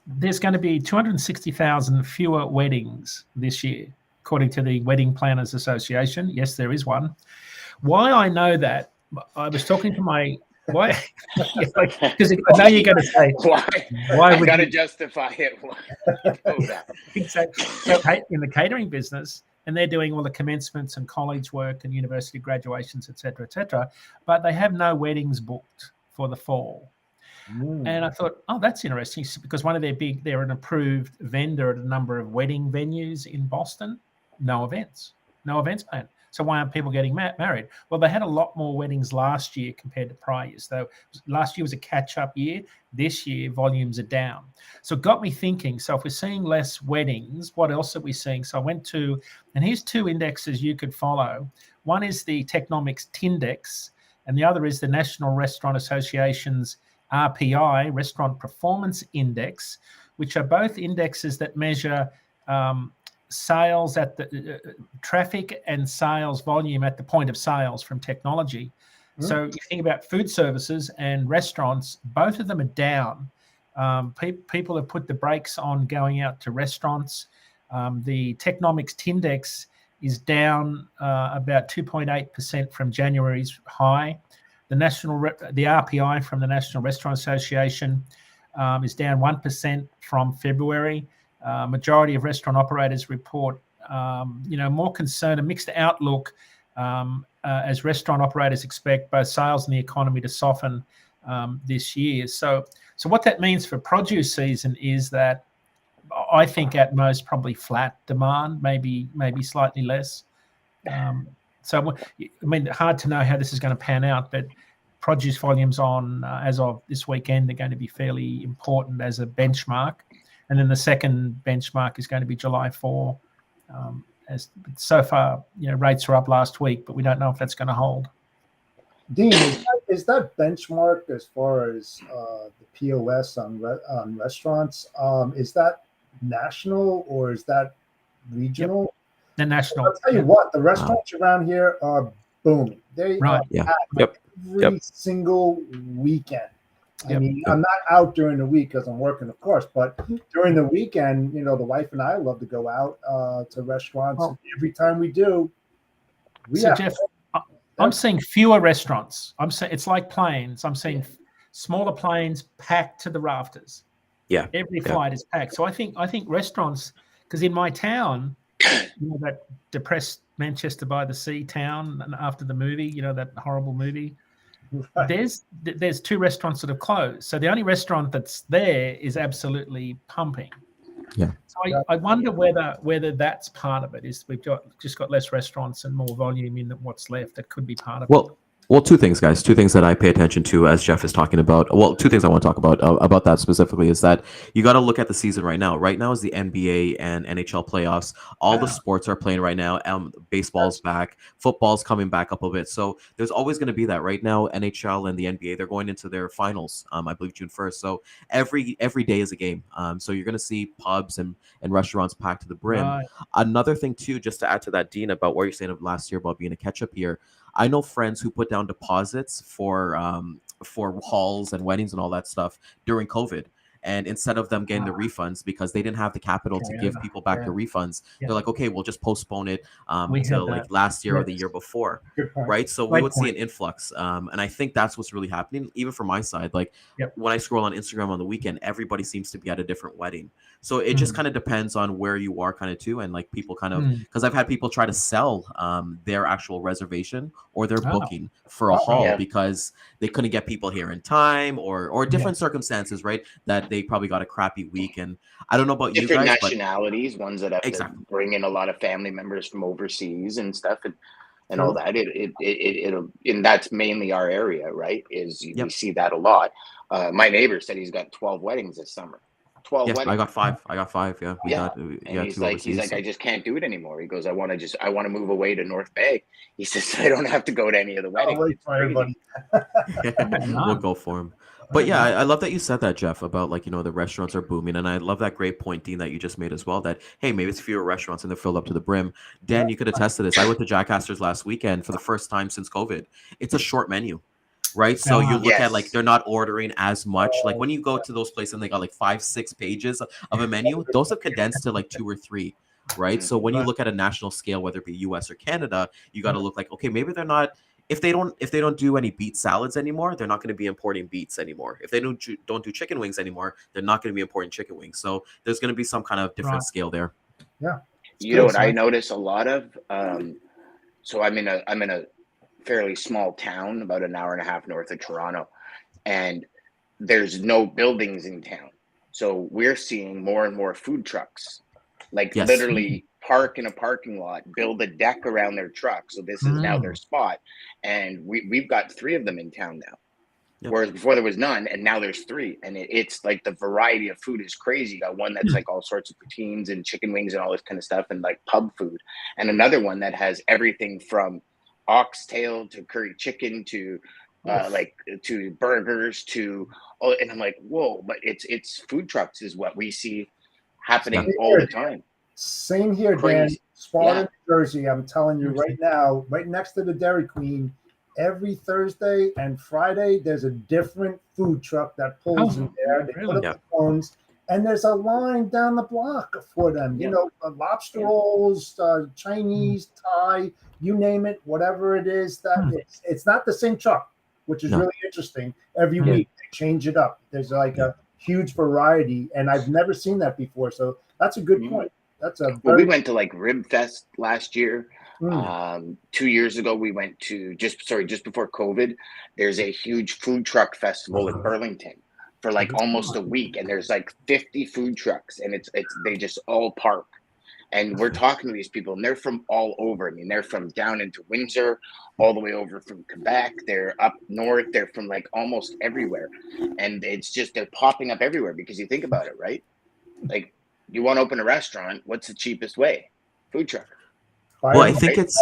There's going to be 260,000 fewer weddings this year, according to the Wedding Planners Association. Yes, there is one. Why I know that, I was talking to my why, because I know you're going to say why would you got to justify it? Exactly. So in the catering business, and they're doing all the commencements and college work and university graduations, et cetera, but they have no weddings booked for the fall. And I thought, oh, that's interesting, because they're an approved vendor at a number of wedding venues in Boston. No events planned. So why aren't people getting married? Well, they had a lot more weddings last year compared to prior years. So last year was a catch-up year. This year, volumes are down. So it got me thinking, so if we're seeing less weddings, what else are we seeing? So I went to, and here's two indexes you could follow. One is the Technomics Tindex, and the other is the National Restaurant Association's RPI, Restaurant Performance Index, which are both indexes that measure sales at the traffic and sales volume at the point of sales from technology. So you think about food services and restaurants, both of them are down. People have put the brakes on going out to restaurants. The Technomics Tindex is down about 2.8% from January's high. The RPI from the National Restaurant Association is down 1% from February. Majority of restaurant operators report, more concern, a mixed outlook, as restaurant operators expect both sales and the economy to soften this year. So what that means for produce season is that I think at most probably flat demand, maybe slightly less. Hard to know how this is going to pan out, but produce volumes as of this weekend are going to be fairly important as a benchmark. And then the second benchmark is going to be July 4. As so far, rates are up last week, but we don't know if that's going to hold. Dean, is that benchmark as far as the POS on restaurants? Is that national or is that regional? Yep. The national. I'll tell you what, the restaurants around here are booming. They are every single weekend. I mean, I'm not out during the week because I'm working, of course, but during the weekend, the wife and I love to go out to restaurants. Every time we do, Jeff, I'm seeing fewer restaurants. I'm saying it's like planes. I'm seeing smaller planes packed to the rafters. Yeah, every flight is packed. So I think restaurants, because in my town, that depressed Manchester by the Sea town after the movie, that horrible movie. Right. There's 2 restaurants that have closed. So the only restaurant that's there is absolutely pumping. Yeah. So I wonder whether that's part of it. Is we've just got less restaurants and more volume in what's left. That could be part of it. Well, 2 things, guys. 2 things that I pay attention to as Jeff is talking about. Well, 2 things I want to talk about that specifically is that you got to look at the season right now. Right now is the NBA and NHL playoffs. All the sports are playing right now. Baseball's back. Football's coming back up a bit. So there's always going to be that. Right now, NHL and the NBA, they're going into their finals, I believe June 1st. So every day is a game. So you're going to see pubs and restaurants packed to the brim. Right. Another thing, too, just to add to that, Dean, about what you're saying of last year about being a catch-up year. I know friends who put down deposits for halls and weddings and all that stuff during COVID. And instead of them getting the refunds because they didn't have the capital to give people back the refunds, they're like, okay, we'll just postpone it until like last year or the year before, right? So we would see an influx. And I think that's what's really happening, even from my side. Like when I scroll on Instagram on the weekend, everybody seems to be at a different wedding. So it just kind of depends on where you are kind of too. And like people kind of, because I've had people try to sell their actual reservation or their booking for a hall because they couldn't get people here in time or different circumstances, right? That they probably got a crappy week. And I don't know about different you guys, nationalities, ones that have to bring in a lot of family members from overseas and stuff and all that. It'll, and that's mainly our area, right? We see that a lot. My neighbor said he's got 12 weddings this summer. 12 weddings. I got five. Yeah. He's like, I just can't do it anymore. He goes, I want to move away to North Bay. He says, I don't have to go to any of the weddings. We'll go for him. But yeah, I love that you said that, Jeff, about like, the restaurants are booming. And I love that great point, Dean, that you just made as well, that, hey, maybe it's fewer restaurants and they're filled up to the brim. Dan, you could attest to this. I went to Jack Astor's last weekend for the first time since COVID. It's a short menu. Right. So you look at like they're not ordering as much. Like when you go to those places and they got like 5-6 pages of a menu, those have condensed to like 2 or 3. Right. So when you look at a national scale, whether it be US or Canada, you got to look like, OK, maybe they're not. If they don't do any beet salads anymore, they're not going to be importing beets anymore. If they don't do chicken wings anymore, they're not going to be importing chicken wings. So there's going to be some kind of different scale there. Yeah. You know what I notice a lot of? So I'm in a fairly small town, about an hour and a half north of Toronto, and there's no buildings in town. So we're seeing more and more food trucks, like literally park in a parking lot, build a deck around their truck. So this is now their spot. And we've got 3 of them in town now. Whereas before there was none, and now there's 3. And it's like the variety of food is crazy. You got one that's like all sorts of poutines and chicken wings and all this kind of stuff and like pub food. And another one that has everything from oxtail to curry chicken to to burgers to and I'm like, whoa, but it's food trucks is what we see happening all the time. Same here, Dan. Sparta, New Jersey. I'm telling you right now, right next to the Dairy Queen, every Thursday and Friday, there's a different food truck that pulls in there. They put up the phones, and there's a line down the block for them. You know, lobster rolls, Chinese, Thai, you name it, whatever it is. That it's not the same truck, which is really interesting. Every week they change it up. There's like a huge variety, and I've never seen that before. So that's a good point. That's a we went to like Rib Fest last year. 2 years ago, we went to just before COVID. There's a huge food truck festival in Burlington for like almost a week, and there's like 50 food trucks, and they just all park. And we're talking to these people, and they're from all over. I mean, they're from down into Windsor, all the way over from Quebec. They're up north. They're from like almost everywhere, and it's just they're popping up everywhere because you think about it, right? Like, you want to open a restaurant, what's the cheapest way? Food truck. Well, I think it's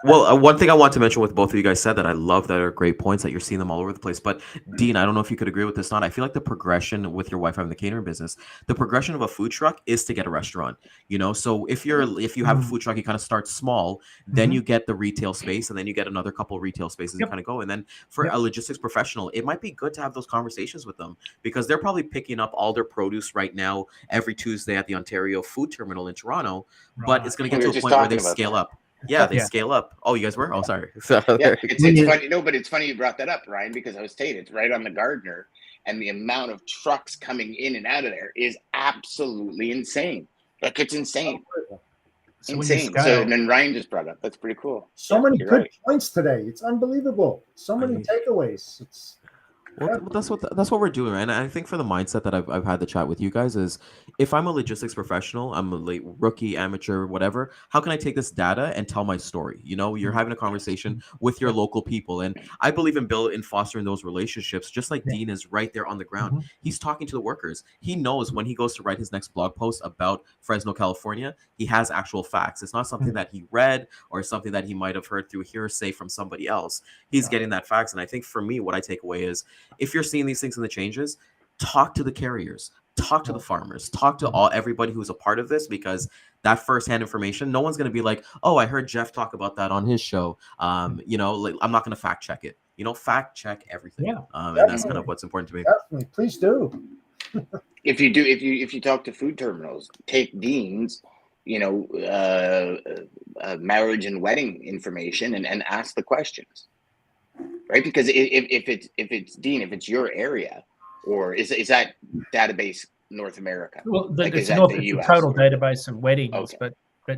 one thing I want to mention with both of you guys said that I love that are great points that you're seeing them all over the place. But Dean, I don't know if you could agree with this or not. I feel like the progression with your wife having the catering business, the progression of a food truck is to get a restaurant. You know, so if you have a food truck, you kind of start small, then you get the retail space, and then you get another couple of retail spaces and kind of go. And then for a logistics professional, it might be good to have those conversations with them because they're probably picking up all their produce right now every Tuesday at the Ontario Food Terminal in Toronto. But it's going to get to a point where they scale up. Yeah, they scale up. Oh, you guys were? Oh, sorry. It's funny. No, but it's funny you brought that up, Ryan, because I was saying it's right on the Gardner, and the amount of trucks coming in and out of there is absolutely insane. Like, it's insane. So when you Insane. scale, So, and then Ryan just brought up, that's pretty cool. So Yeah, many you're good right. points today. It's unbelievable. So many takeaways. It's Well, that's what we're doing, right? And I think for the mindset that I've had the chat with you guys is, if I'm a logistics professional, I'm a late rookie, amateur, whatever. How can I take this data and tell my story? You know, you're having a conversation with your local people, and I believe in fostering those relationships. Just like Dean is right there on the ground, he's talking to the workers. He knows when he goes to write his next blog post about Fresno, California, he has actual facts. It's not something that he read or something that he might have heard through hearsay from somebody else. He's getting that facts, and I think for me, what I take away is, if you're seeing these things in the changes, talk to the carriers, talk to the farmers, talk to everybody who's a part of this, because that firsthand information, no one's going to be like, oh, I heard Jeff talk about that on his show. You know, like, I'm not going to fact check it. You know, fact check everything. Yeah, and that's kind of what's important to me. definitely, please do. If you talk to food terminals, take Dean's, marriage and wedding information and ask the questions, right? Because if it's Dean, if it's your area, or is that database North America? well, Like, it's is that not the the US? total database of weddings, Okay. but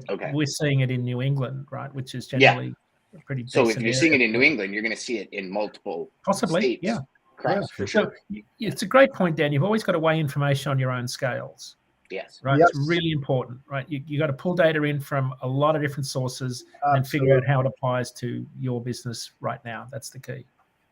Okay. we're seeing it in New England, right? Which is Yeah. generally a pretty So if decent you're seeing it area. in New England, you're going to see it in multiple Possibly, states. yeah. Across, for So sure. it's a great point, Dan. You've always got to weigh information on your own scales, Yes. right? Yes. It's really important, right? You got to pull data in from a lot of different sources and figure out how it applies to your business right now. That's the key.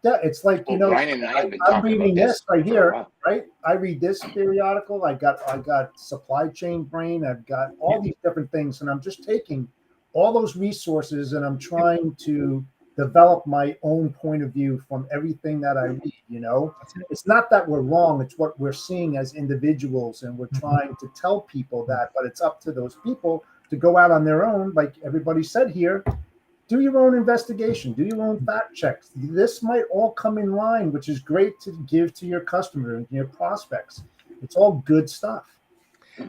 Yeah, it's like, Well, Ryan and I have been I'm talking reading about this this right for a here, while. right? I read this periodical. I got supply chain brain. I've got all these different things, and I'm just taking all those resources and I'm trying to develop my own point of view from everything that I read. You know, it's not that we're wrong; it's what we're seeing as individuals, and we're trying to tell people that. But it's up to those people to go out on their own, like everybody said here. Do your own investigation, do your own fact checks. This might all come in line, which is great to give to your customer and your prospects. It's all good stuff.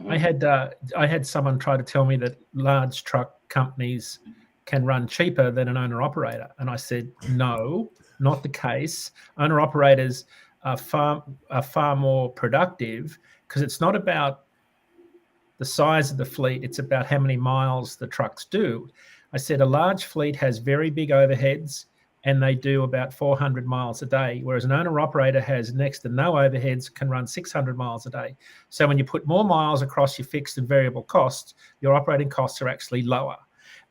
I had someone try to tell me that large truck companies can run cheaper than an owner operator, and I said no, not the case. Owner operators are far more productive, because it's not about the size of the fleet; it's about how many miles the trucks do. I said a large fleet has very big overheads and they do about 400 miles a day, whereas an owner-operator has next to no overheads, can run 600 miles a day. So when you put more miles across your fixed and variable costs, your operating costs are actually lower.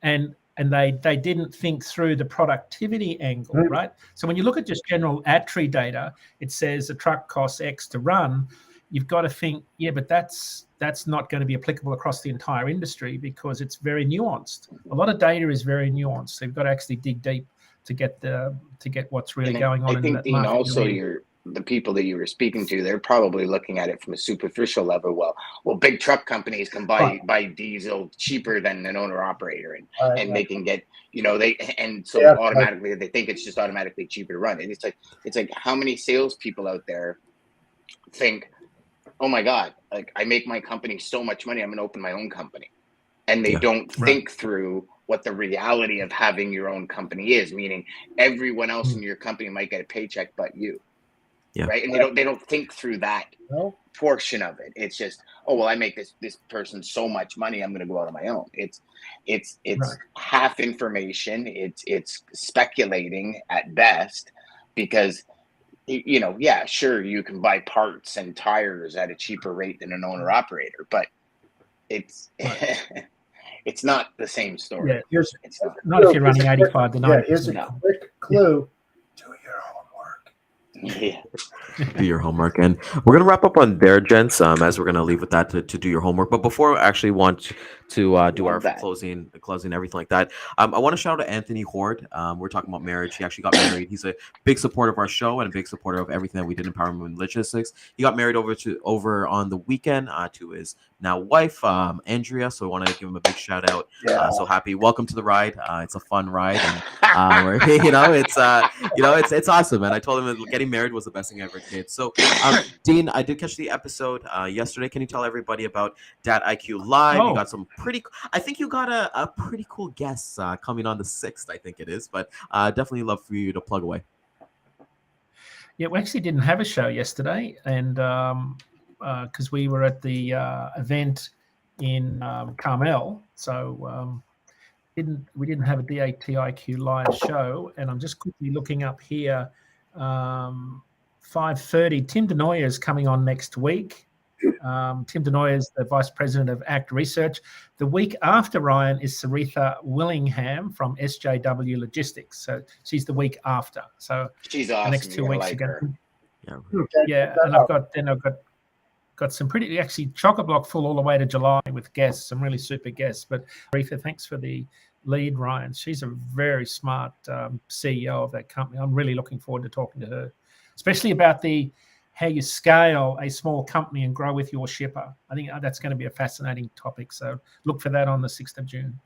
And they didn't think through the productivity angle, right? So when you look at just general ATRI data, it says a truck costs X to run. You've got to think, yeah, but that's not going to be applicable across the entire industry, because it's very nuanced. A lot of data is very nuanced. So you've got to actually dig deep to get what's really going on. I think, in that Dean, market. also the people that you were speaking to, they're probably looking at it from a superficial level. Well, big truck companies can buy diesel cheaper than an owner operator, and they can get, automatically they think it's just automatically cheaper to run. And it's like how many salespeople out there think, oh my God, like I make my company so much money, I'm going to open my own company. And they don't think through what the reality of having your own company is, meaning everyone else in your company might get a paycheck but you. Yeah. Right. And they don't think through that portion of it. It's just, oh, well, I make this person so much money, I'm going to go out on my own. It's half information. It's speculating at best, because sure, you can buy parts and tires at a cheaper rate than an owner operator, but it's it's not the same story. Yeah, it's not if you're running 85 to 90. Yeah, here's a quick clue. Do your homework. Yeah. Do your homework. And we're going to wrap up on there, gents, as we're going to leave with that to do your homework. But before I actually want to do our closing, everything like that, I want to shout out to Anthony Horde. We're talking about marriage. He actually got married. He's a big supporter of our show and a big supporter of everything that we did in Empowerment and Logistics. He got married over on the weekend to his now wife, Andrea. So I want to give him a big shout out. So happy. Welcome to the ride. It's a fun ride. And, it's awesome, man. I told him that getting married was the best thing I ever did. So, Dean, I did catch the episode yesterday. Can you tell everybody about Dat IQ Live? You got some I think you got a pretty cool guest coming on the 6th, I think it is. But definitely love for you to plug away. Yeah, we actually didn't have a show yesterday, and because we were at the event in Carmel. So we didn't have a DATIQ live show, and I'm just quickly looking up here. 5:30. Tim Denoyer is coming on next week. Tim Denoyer is the Vice President of ACT Research. The week after Ryan is Saritha Willingham from SJW Logistics. So she's the week after. So she's awesome. The next 2 weeks like are going. Yeah, and I've got some pretty actually chock-a-block full all the way to July with guests, some really super guests. But Saritha, thanks for the lead, Ryan. She's a very smart CEO of that company. I'm really looking forward to talking to her, especially about how you scale a small company and grow with your shipper. I think that's going to be a fascinating topic. So look for that on the 6th of June.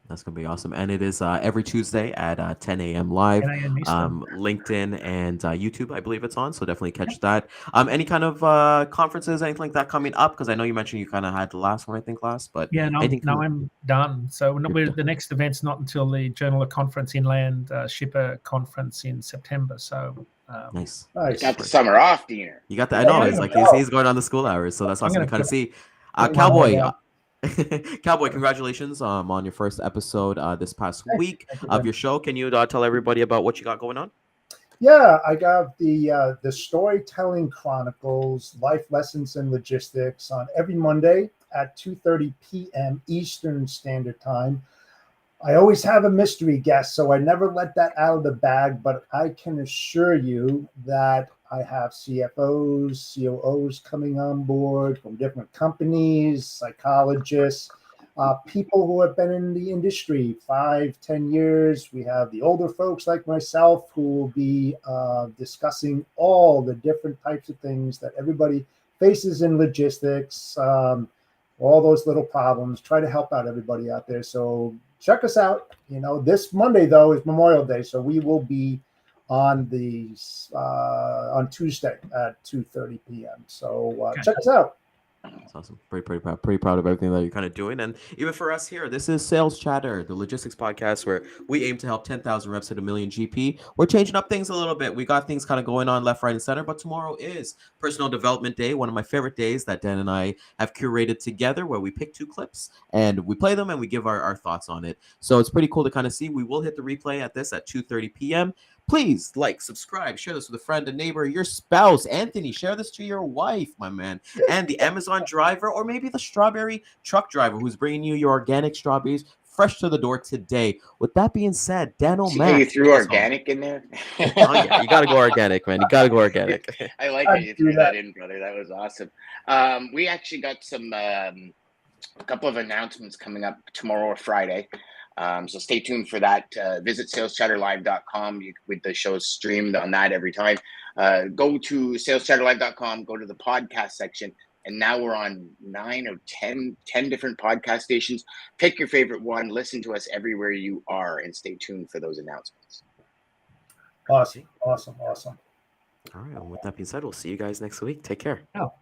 That's going to be awesome. And it is every Tuesday at 10 a.m. live, 10 a.m. Eastern. LinkedIn and YouTube, I believe it's on. So definitely catch that. Any kind of conferences, anything like that coming up? Because I know you mentioned you kind of had the last one, I think, last. But yeah, no, I'm done. So the next event's not until the Journal of Conference Inland Shipper Conference in September. So nice. You got the summer off, Diener. You got that. I know. It's like he's going on the school hours, so that's awesome to kind of see. Cowboy, Cowboy, congratulations on your first episode this past week of your show. Can you tell everybody about what you got going on? Yeah, I got the Storytelling Chronicles, Life Lessons in Logistics on every Monday at 2:30 p.m. Eastern Standard Time. I always have a mystery guest, so I never let that out of the bag, but I can assure you that I have CFOs, COOs coming on board from different companies, psychologists, people who have been in the industry 5-10 years. We have the older folks like myself who will be discussing all the different types of things that everybody faces in logistics, all those little problems, try to help out everybody out there. So check us out. This Monday, though, is Memorial Day, so we will be on Tuesday at 2:30 p.m. So check us out. That's awesome. Pretty proud of everything that you're kind of doing. And even for us here, this is Sales Chatter, the logistics podcast where we aim to help 10,000 reps hit $1 million GP. We're changing up things a little bit. We got things kind of going on left, right, and center. But tomorrow is Personal Development Day, one of my favorite days that Dan and I have curated together, where we pick 2 clips and we play them and we give our thoughts on it. So it's pretty cool to kind of see. We will hit the replay at 2:30 p.m. Please like, subscribe, share this with a friend, a neighbor, your spouse. Anthony, share this to your wife, my man. And the Amazon driver, or maybe the strawberry truck driver who's bringing you your organic strawberries fresh to the door today. With that being said, Dan O'Mac. You threw organic in there? Oh, yeah, you got to go organic, man. You got to go organic. I like how you threw that in, brother. That was awesome. We actually got a couple of announcements coming up tomorrow or Friday. So stay tuned for that. Visit saleschatterlive.com. With the show streamed on that every time. Go to saleschatterlive.com, go to the podcast section, and now we're on 9 or 10 different podcast stations. Pick your favorite one, listen to us everywhere you are, and stay tuned for those announcements. Awesome. All right. Well, with that being said, we'll see you guys next week. Take care. Oh.